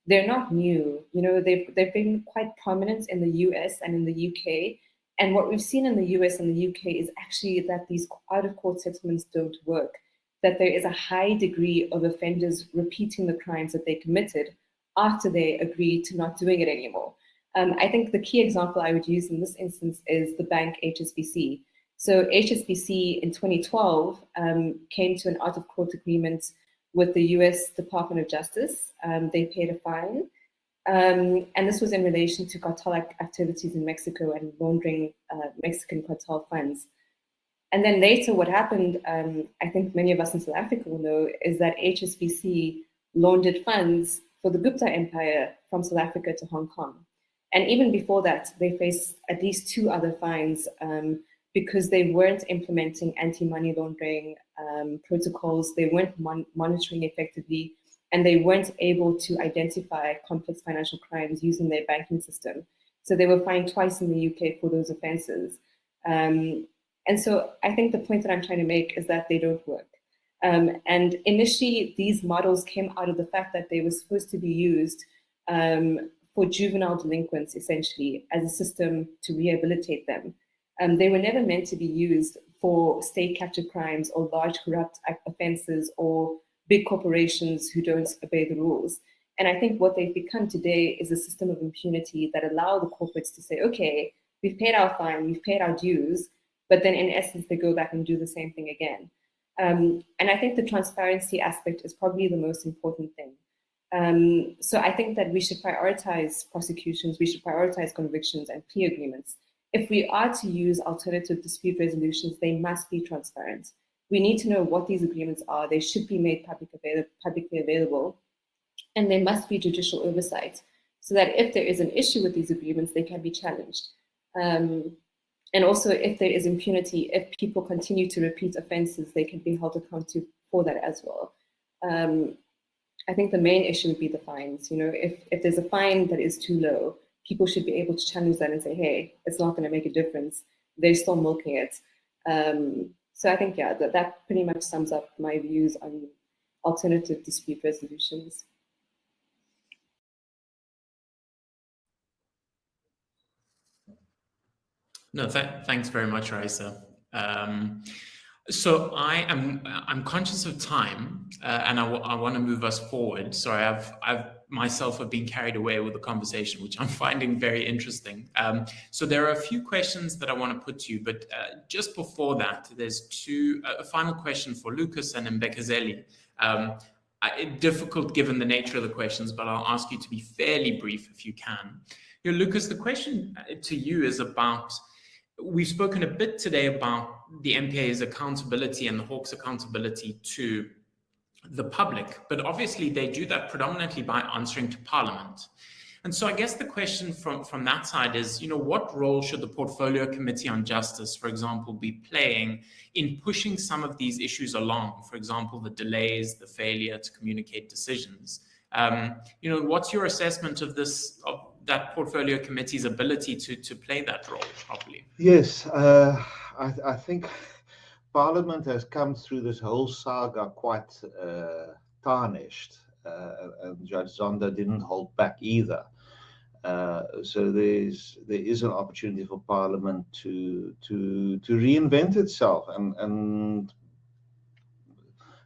they're not new. They've been quite prominent in the US and in the UK. And what we've seen in the US and the UK is actually that these out-of-court settlements don't work, that there is a high degree of offenders repeating the crimes that they committed after they agree to not doing it anymore. I think the key example I would use in this instance is the bank HSBC. So HSBC in 2012 came to an out-of-court agreement with the US Department of Justice. They paid a fine. And this was in relation to cartel activities in Mexico and laundering Mexican cartel funds. And then later what happened, I think many of us in South Africa will know, is that HSBC laundered funds for the Gupta empire from South Africa to Hong Kong. And even before that, they faced at least 2 other fines because they weren't implementing anti-money laundering protocols, they weren't monitoring effectively, and they weren't able to identify complex financial crimes using their banking system. So they were fined twice in the UK for those offenses. And so I think the point that I'm trying to make is that they don't work. And initially, these models came out of the fact that they were supposed to be used for juvenile delinquents, essentially, as a system to rehabilitate them. They were never meant to be used for state capture crimes or large corrupt offenses or big corporations who don't obey the rules. And I think what they've become today is a system of impunity that allow the corporates to say, okay, we've paid our fine, we've paid our dues, but then in essence, they go back and do the same thing again. And I think the transparency aspect is probably the most important thing. So I think that we should prioritize prosecutions, we should prioritize convictions and plea agreements. If we are to use alternative dispute resolutions, they must be transparent. We need to know what these agreements are. They should be made publicly available, and there must be judicial oversight so that if there is an issue with these agreements, they can be challenged. And also, if there is impunity, if people continue to repeat offenses, they can be held accountable for that as well. I think the main issue would be the fines. You know, if there's a fine that is too low, people should be able to challenge that and say, hey, it's not going to make a difference. They're still milking it. So I think, yeah, that pretty much sums up my views on alternative dispute resolutions. No, thanks very much, Raisa. So I'm conscious of time, and I want to move us forward. So I've myself have been carried away with the conversation, which I'm finding very interesting. So there are a few questions that I want to put to you, but just before that, there's a final question for Lukas and Mbekezeli. Difficult given the nature of the questions, but I'll ask you to be fairly brief if you can. Lukas, the question to you is about, we've spoken a bit today about the NPA's accountability and the Hawks' accountability to the public, but obviously they do that predominantly by answering to Parliament. And so I guess the question from that side is, what role should the Portfolio Committee on Justice, for example, be playing in pushing some of these issues along? For example, the delays, the failure to communicate decisions. What's your assessment of that Portfolio Committee's ability to play that role properly? Yes, I think Parliament has come through this whole saga quite tarnished, and Judge Zondo didn't hold back either. So there is an opportunity for Parliament to reinvent itself and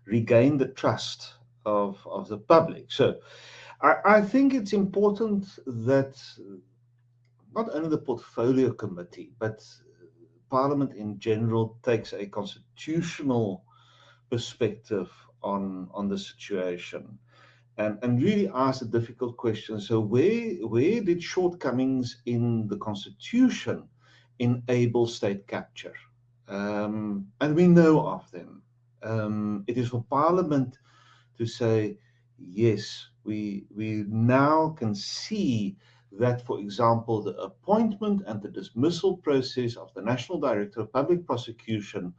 regain the trust of the public. So I think it's important that not only the Portfolio Committee, but Parliament in general takes a constitutional perspective on the situation and really ask a difficult question. So where did shortcomings in the Constitution enable state capture? And we know of them. It is for Parliament to say, yes, we now can see that, for example, the appointment and the dismissal process of the National Director of Public Prosecution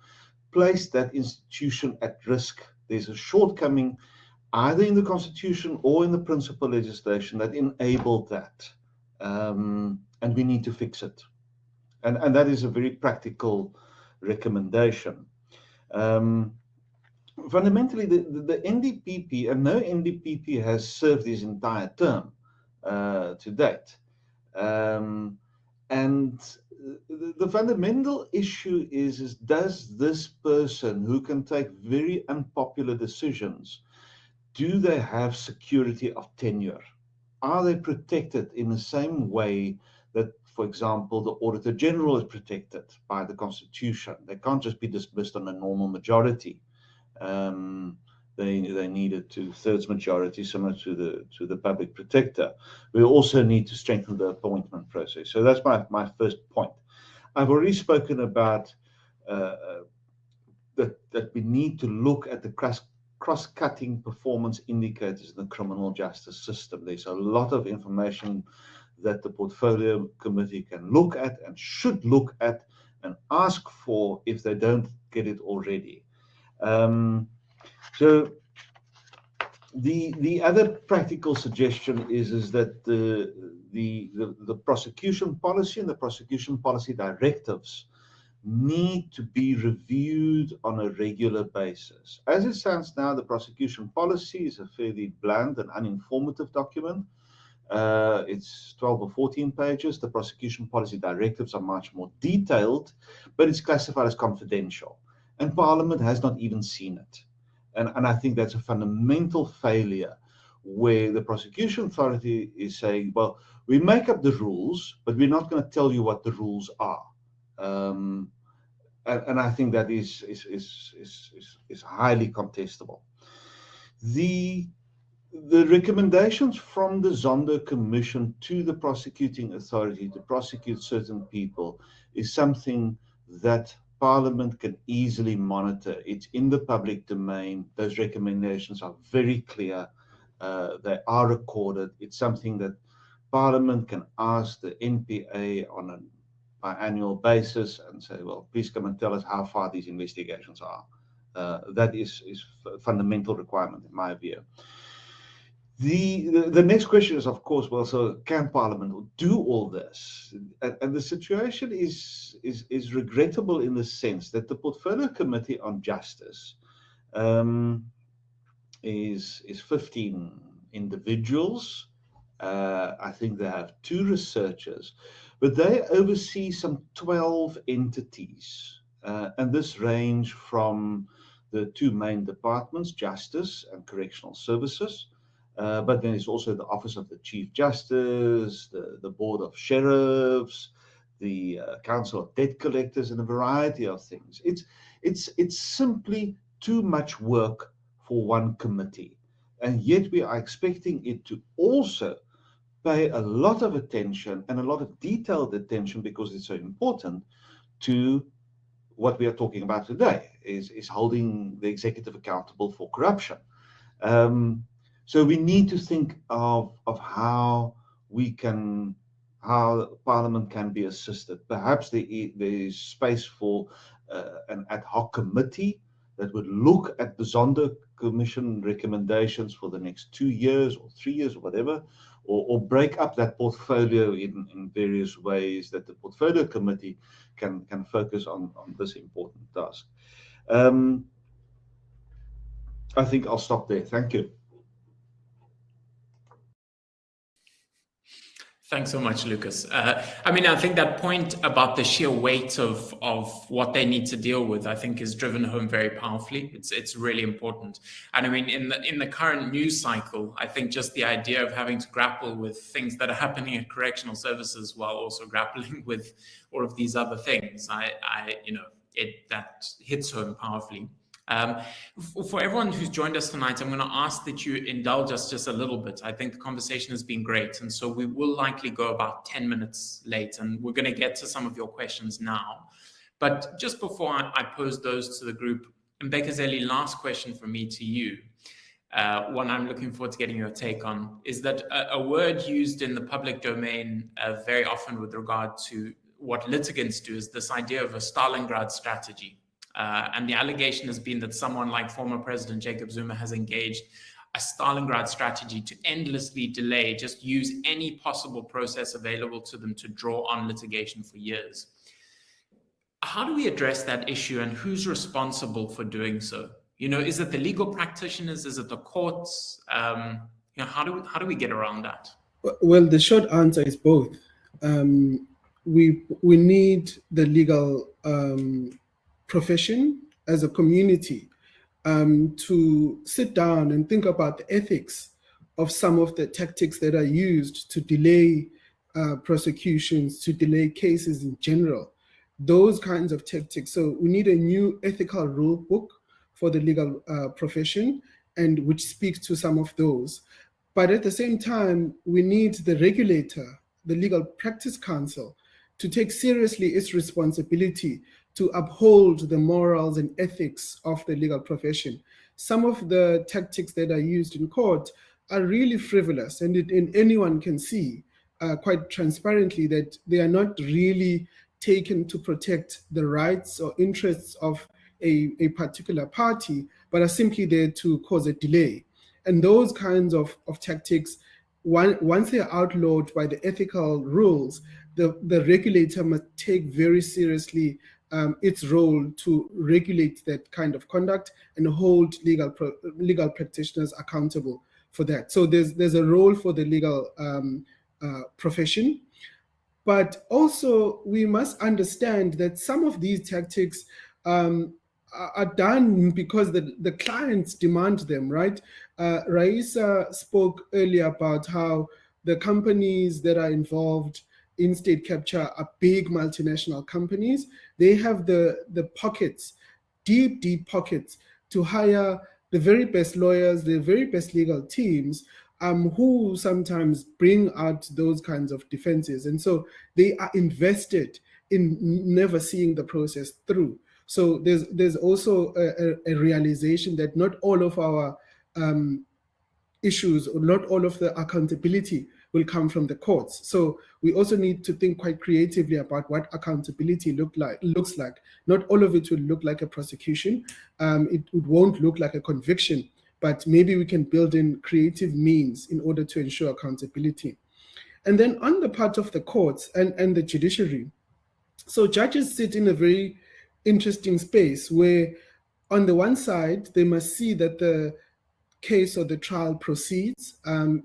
placed that institution at risk. There's a shortcoming either in the Constitution or in the principal legislation that enabled that. And we need to fix it. And that is a very practical recommendation. Fundamentally, the NDPP, and no NDPP has served his entire term to date. And the fundamental issue is does this person who can take very unpopular decisions, do they have security of tenure? are they protected in the same way that, for example, the Auditor General is protected by the Constitution? They can't just be dismissed on a normal majority. They need a 2/3 majority, similar to the public protector. We also need to strengthen the appointment process. So that's my first point. I've already spoken about that we need to look at the cross-cutting performance indicators in the criminal justice system. There's a lot of information that the Portfolio Committee can look at and should look at and ask for if they don't get it already. So the other practical suggestion is that the prosecution policy and the prosecution policy directives need to be reviewed on a regular basis. As it stands now, the prosecution policy is a fairly bland and uninformative document. It's 12 or 14 pages. The prosecution policy directives are much more detailed, but it's classified as confidential. And Parliament has not even seen it. And I think that's a fundamental failure where the prosecution authority is saying, well, we make up the rules, but we're not going to tell you what the rules are. And I think that is highly contestable. The recommendations from the Zondo Commission to the prosecuting authority to prosecute certain people is something that Parliament can easily monitor. It's in the public domain. Those recommendations are very clear. They are recorded. It's something that Parliament can ask the NPA on an biannual basis and say, well, please come and tell us how far these investigations are. That is a fundamental requirement in my view. The next question is, of course, well, so can Parliament do all this? And the situation is regrettable in the sense that the Portfolio Committee on Justice is 15 individuals. I think they have 2 researchers, but they oversee some 12 entities. And this range from the 2 main departments, Justice and Correctional Services. But then there's also the Office of the Chief Justice, the Board of Sheriffs, the Council of Debt Collectors, and a variety of things. It's simply too much work for one committee. And yet we are expecting it to also pay a lot of attention and a lot of detailed attention, because it's so important, to what we are talking about today, is holding the executive accountable for corruption. So we need to think of how Parliament can be assisted. Perhaps there is space for an ad hoc committee that would look at the Zondo Commission recommendations for the next 2 years or 3 years or whatever, or break up that portfolio in various ways that the Portfolio Committee can focus on this important task. I think I'll stop there. Thank you. Thanks so much, Lukas. I mean, I think that point about the sheer weight of what they need to deal with, I think, is driven home very powerfully. It's really important. And I mean, in the current news cycle, I think just the idea of having to grapple with things that are happening at correctional services while also grappling with all of these other things, that hits home powerfully. For everyone who's joined us tonight, I'm going to ask that you indulge us just a little bit. I think the conversation has been great, and so we will likely go about 10 minutes late, and we're going to get to some of your questions now. But just before I pose those to the group, Mbekezeli, last question from me to you, one I'm looking forward to getting your take on, is that a word used in the public domain very often with regard to what litigants do is this idea of a Stalingrad strategy. And the allegation has been that someone like former President Jacob Zuma has engaged a Stalingrad strategy to endlessly delay, just use any possible process available to them to draw on litigation for years. How do we address that issue, and who's responsible for doing so? Is it the legal practitioners? Is it the courts? How do we get around that? Well, the short answer is both. We need the legal profession as a community to sit down and think about the ethics of some of the tactics that are used to delay prosecutions, to delay cases in general. Those kinds of tactics. So we need a new ethical rule book for the legal profession, and which speaks to some of those. But at the same time, we need the regulator, the Legal Practice Council, to take seriously its responsibility to uphold the morals and ethics of the legal profession. Some of the tactics that are used in court are really frivolous, and anyone can see quite transparently that they are not really taken to protect the rights or interests of a particular party, but are simply there to cause a delay. And those kinds of tactics, once they are outlawed by the ethical rules, the regulator must take very seriously its role to regulate that kind of conduct and hold legal practitioners accountable for that. So there's a role for the legal profession. But also, we must understand that some of these tactics are done because the clients demand them, right? Raisa spoke earlier about how the companies that are involved in state capture are big multinational companies. They have the pockets, deep pockets, to hire the very best lawyers, the very best legal teams, who sometimes bring out those kinds of defenses. And so they are invested in never seeing the process through. So there's also a realization that not all of our issues, or not all of the accountability will come from the courts. So we also need to think quite creatively about what accountability looks like. Not all of it will look like a prosecution. It won't look like a conviction, but maybe we can build in creative means in order to ensure accountability. And then on the part of the courts and the judiciary, so judges sit in a very interesting space where on the one side, they must see that the case or the trial proceeds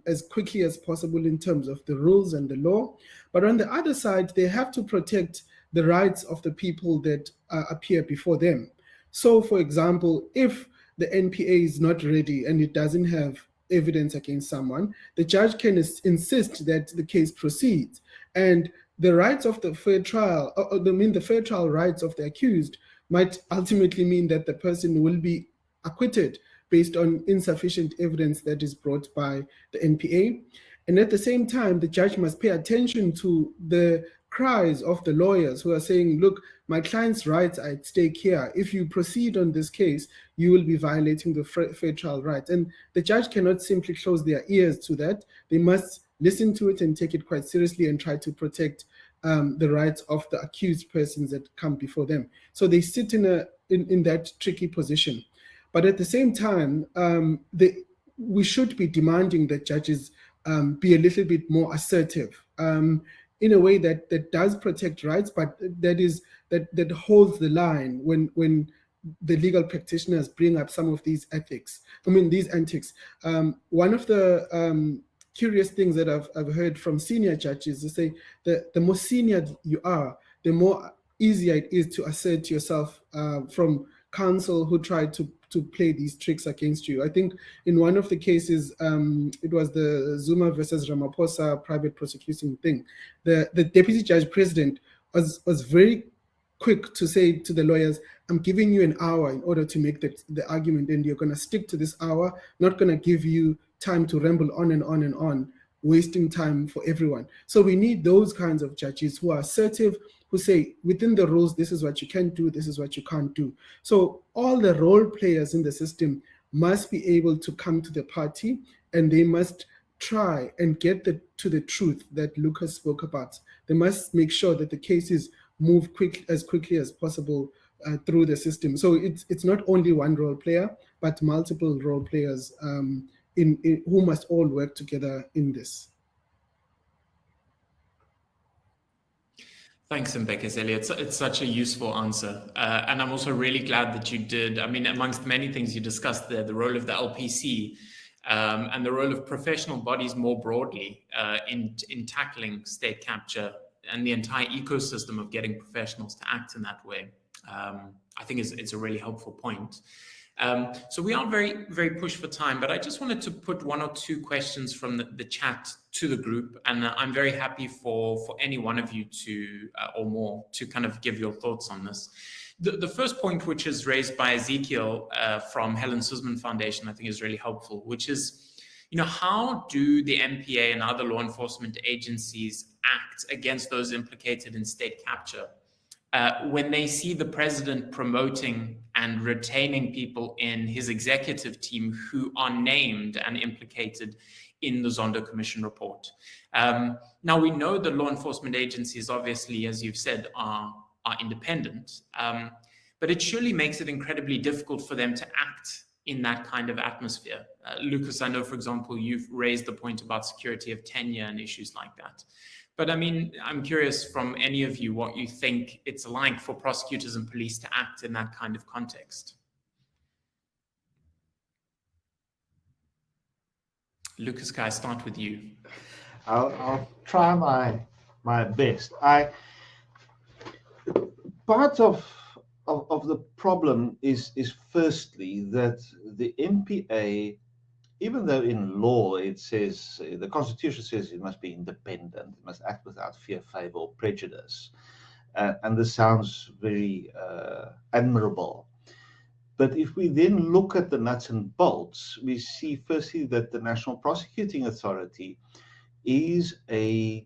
as quickly as possible in terms of the rules and the law. But on the other side, they have to protect the rights of the people that appear before them. So, for example, if the NPA is not ready and it doesn't have evidence against someone, the judge can insist that the case proceeds. And the rights of the fair trial, the fair trial rights of the accused might ultimately mean that the person will be acquitted based on insufficient evidence that is brought by the NPA. And at the same time, the judge must pay attention to the cries of the lawyers who are saying, look, my client's rights are at stake here. If you proceed on this case, you will be violating the fair trial rights. And the judge cannot simply close their ears to that. They must listen to it and take it quite seriously and try to protect the rights of the accused persons that come before them. So they sit in that tricky position. But at the same time, we should be demanding that judges be a little bit more assertive in a way that does protect rights, but that holds the line when the legal practitioners bring up some of these antics. One of the curious things that I've heard from senior judges is say that the more senior you are, the more easier it is to assert yourself from counsel who try to play these tricks against you. I think in one of the cases, it was the Zuma versus Ramaphosa private prosecuting thing. The deputy judge president was very quick to say to the lawyers, I'm giving you an hour in order to make the argument, and you're going to stick to this hour, not going to give you time to ramble on and on and on, wasting time for everyone. So we need those kinds of judges who are assertive, who say, within the rules, this is what you can do, this is what you can't do. So all the role players in the system must be able to come to the party, and they must try and get to the truth that Lukas spoke about. They must make sure that the cases move as quickly as possible through the system. So it's not only one role player, but multiple role players who must all work together in this. Thanks, Mbekezeli. It's such a useful answer. And I'm also really glad that you did, amongst many things you discussed there, the role of the LPC and the role of professional bodies more broadly in tackling state capture and the entire ecosystem of getting professionals to act in that way. I think it's a really helpful point. So we are very, very pushed for time, but I just wanted to put one or two questions from the chat to the group, and I'm very happy for any one of you to, or more, to kind of give your thoughts on this. The first point, which is raised by Ezekiel from Helen Suzman Foundation, I think is really helpful, which is, how do the MPA and other law enforcement agencies act against those implicated in state capture when they see the president promoting and retaining people in his executive team who are named and implicated in the Zondo Commission report? Now, we know the law enforcement agencies, obviously, as you've said, are independent, but it surely makes it incredibly difficult for them to act in that kind of atmosphere. Lukas, I know, for example, you've raised the point about security of tenure and issues like that. But I mean, I'm curious from any of you what you think it's like for prosecutors and police to act in that kind of context. Lukas, can I start with you? I'll try my best. Part of the problem is firstly that the MPA, even though in law it says, the Constitution says it must be independent, it must act without fear, favor, or prejudice, and this sounds very admirable. But if we then look at the nuts and bolts, we see firstly that the National Prosecuting Authority is a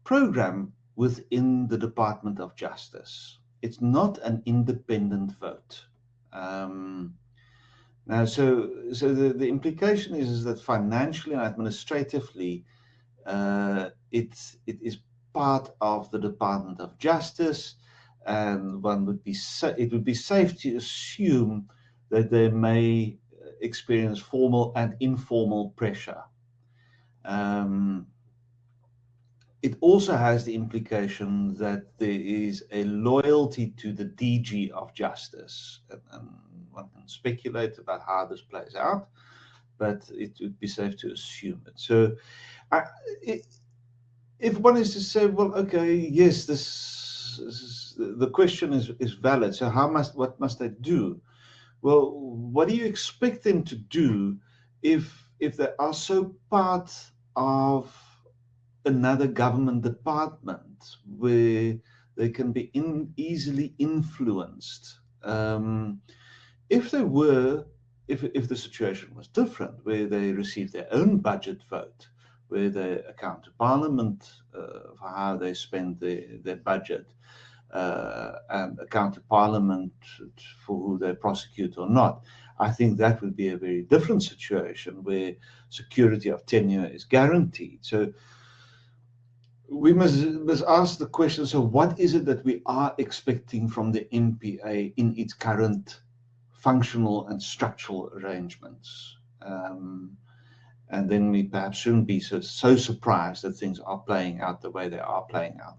program within the Department of Justice. It's not an independent vote. Now, so the implication is that financially and administratively, it is part of the Department of Justice, and it would be safe to assume that they may experience formal and informal pressure. It also has the implication that there is a loyalty to the DG of Justice, and one can speculate about how this plays out, but it would be safe to assume it. So if one is to say, well, okay, yes, the question is valid, so what must they do? Well, what do you expect them to do if they are so part of another government department where they can be easily influenced? If the situation was different, where they received their own budget vote, where they account to Parliament for how they spend their budget, and account to Parliament for who they prosecute or not, I think that would be a very different situation where security of tenure is guaranteed. So we must ask the question, so what is it that we are expecting from the NPA in its current functional and structural arrangements? And then we perhaps shouldn't be so surprised that things are playing out the way they are playing out.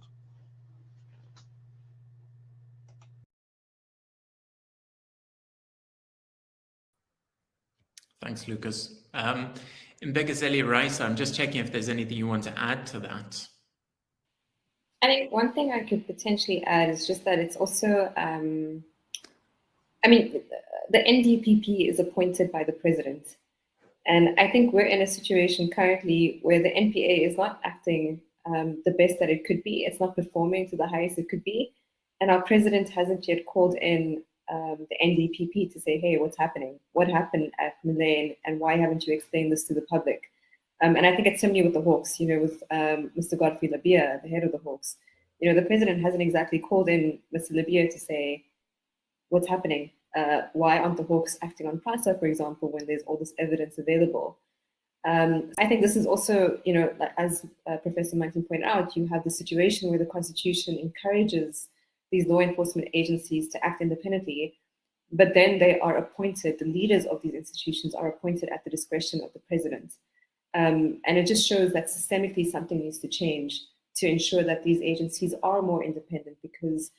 Thanks, Lukas. Mbekezeli Benjamin, I'm just checking if there's anything you want to add to that. I think one thing I could potentially add is just that it's also, I mean, the NDPP is appointed by the president. And I think we're in a situation currently where the NPA is not acting the best that it could be. It's not performing to the highest it could be. And our president hasn't yet called in the NDPP to say, hey, what's happening? What happened at Malane, and why haven't you explained this to the public? And I think it's similar with the Hawks, with Mr. Godfrey Labia, the head of the Hawks. The president hasn't exactly called in Mr. Labia to say, what's happening? Why aren't the Hawks acting on PRISA, for example, when there's all this evidence available? I think this is also, as Professor Muntingh pointed out, you have the situation where the Constitution encourages these law enforcement agencies to act independently, but then they are appointed, the leaders of these institutions are appointed at the discretion of the president. And it just shows that systemically something needs to change to ensure that these agencies are more independent, because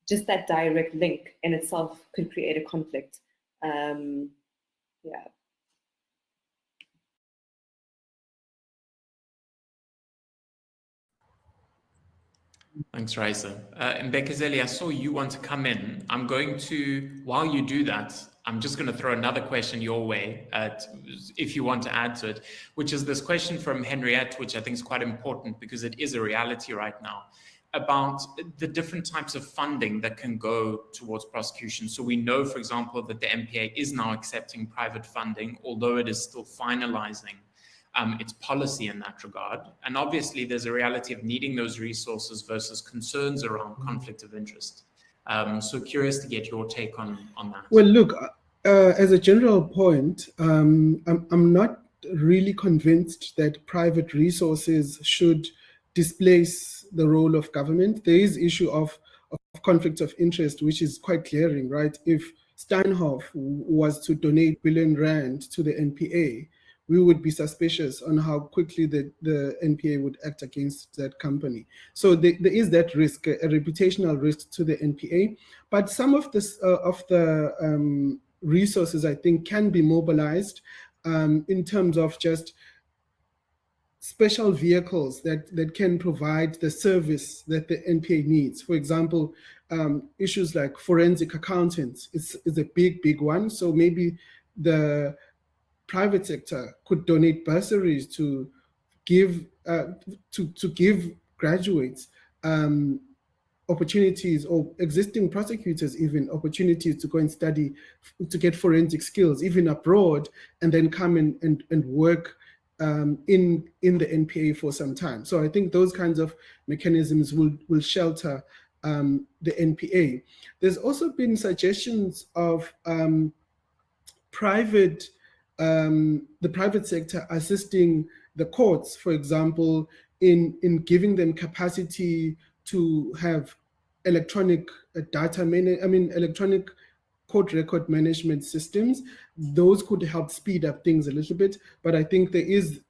just that direct link in itself could create a conflict. Yeah. Thanks, Raisa. Mbekezeli, I saw you want to come in. I'm going to, while you do that, I'm just going to throw another question your way, if you want to add to it, which is this question from Henriette, which I think is quite important because it is a reality right now, about the different types of funding that can go towards prosecution. So we know, for example, that the NPA is now accepting private funding, although it is still finalizing its policy in that regard. And obviously, there's a reality of needing those resources versus concerns around conflict of interest. So curious to get your take on that. Well, look, as a general point, I'm not really convinced that private resources should displace the role of government. There is issue of conflict of interest, which is quite glaring, right? If Steinhoff was to donate billion rand to the NPA, we would be suspicious on how quickly the NPA would act against that company. So there is that risk, a reputational risk to the NPA. But some of this the resources, I think, can be mobilized in terms of just special vehicles that can provide the service that the NPA needs. For example, issues like forensic accountants is a big one. So maybe the private sector could donate bursaries to give graduates opportunities, or existing prosecutors even opportunities to go and study, to get forensic skills even abroad, and then come and work in the NPA for some time. So I think those kinds of mechanisms will shelter the NPA. There's also been suggestions of the private sector assisting the courts, for example, in giving them capacity to have electronic electronic court record management systems. Those could help speed up things a little bit, but I think there is,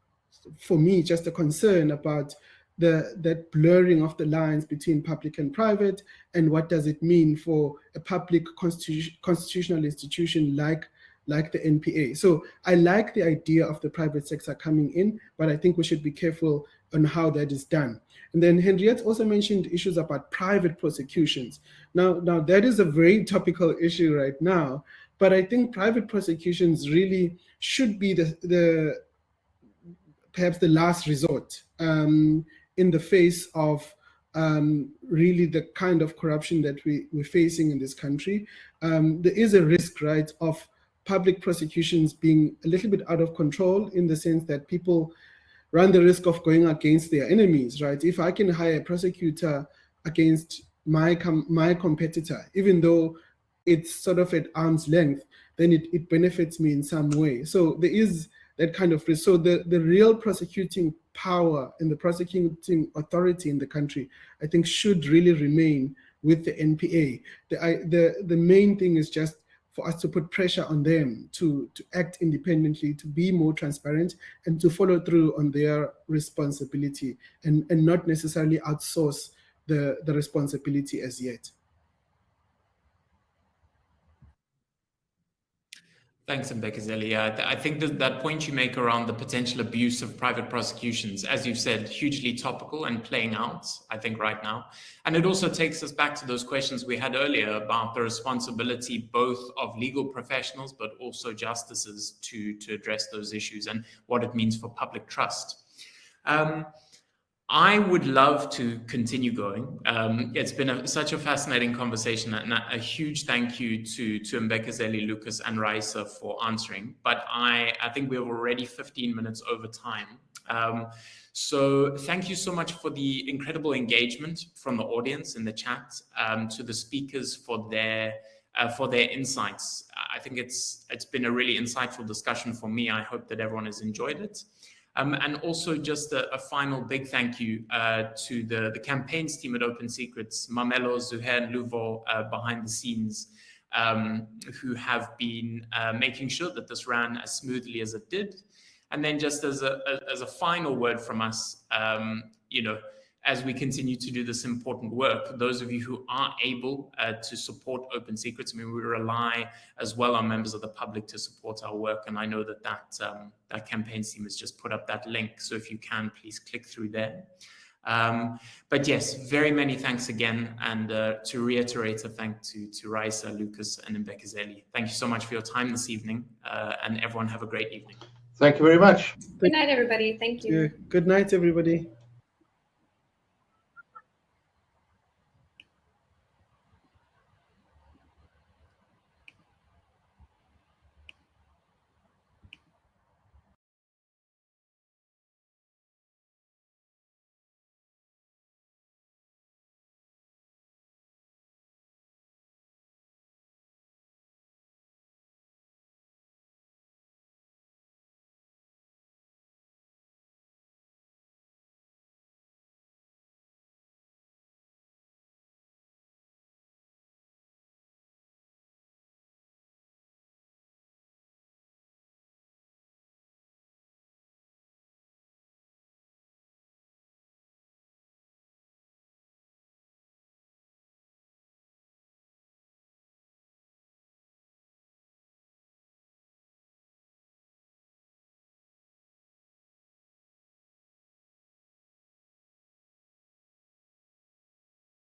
for me, just a concern about that blurring of the lines between public and private, and what does it mean for a public constitutional institution like the NPA. So I like the idea of the private sector coming in, but I think we should be careful on how that is done. And then Henriette also mentioned issues about private prosecutions. Now that is a very topical issue right now, but I think private prosecutions really should be perhaps the last resort in the face of really the kind of corruption that we're facing in this country. There is a risk, right, of public prosecutions being a little bit out of control, in the sense that people run the risk of going against their enemies, right? If I can hire a prosecutor against my competitor, even though it's sort of at arm's length, then it benefits me in some way. So there is that kind of risk. So the real prosecuting power and the prosecuting authority in the country, I think, should really remain with the NPA. The main thing is just for us to put pressure on them to act independently, to be more transparent, and to follow through on their responsibility, and not necessarily outsource the responsibility as yet. Thanks, Mbekezeli. I think that point you make around the potential abuse of private prosecutions, as you've said, hugely topical and playing out, I think, right now. And it also takes us back to those questions we had earlier about the responsibility both of legal professionals, but also justices to address those issues and what it means for public trust. I would love to continue going. It's been such a fascinating conversation, and a huge thank you to Mbekezeli, Lukas, and Raisa for answering. But I think we're already 15 minutes over time. So thank you so much for the incredible engagement from the audience in the chat, to the speakers for their insights. I think it's been a really insightful discussion for me. I hope that everyone has enjoyed it. And also just a final big thank you to the campaigns team at Open Secrets, Mamelo, Zuhair, and Luvo behind the scenes, who have been making sure that this ran as smoothly as it did. And then just as a final word from us, as we continue to do this important work, those of you who are able to support Open Secrets, I mean, we rely as well on members of the public to support our work. And I know that campaign team has just put up that link. So if you can, please click through there. But yes, very many thanks again. And to reiterate a thank to Raisa, Lukas, and Mbekezeli. Thank you so much for your time this evening. And everyone have a great evening. Thank you very much. Good night, everybody. Thank you. Good night, everybody.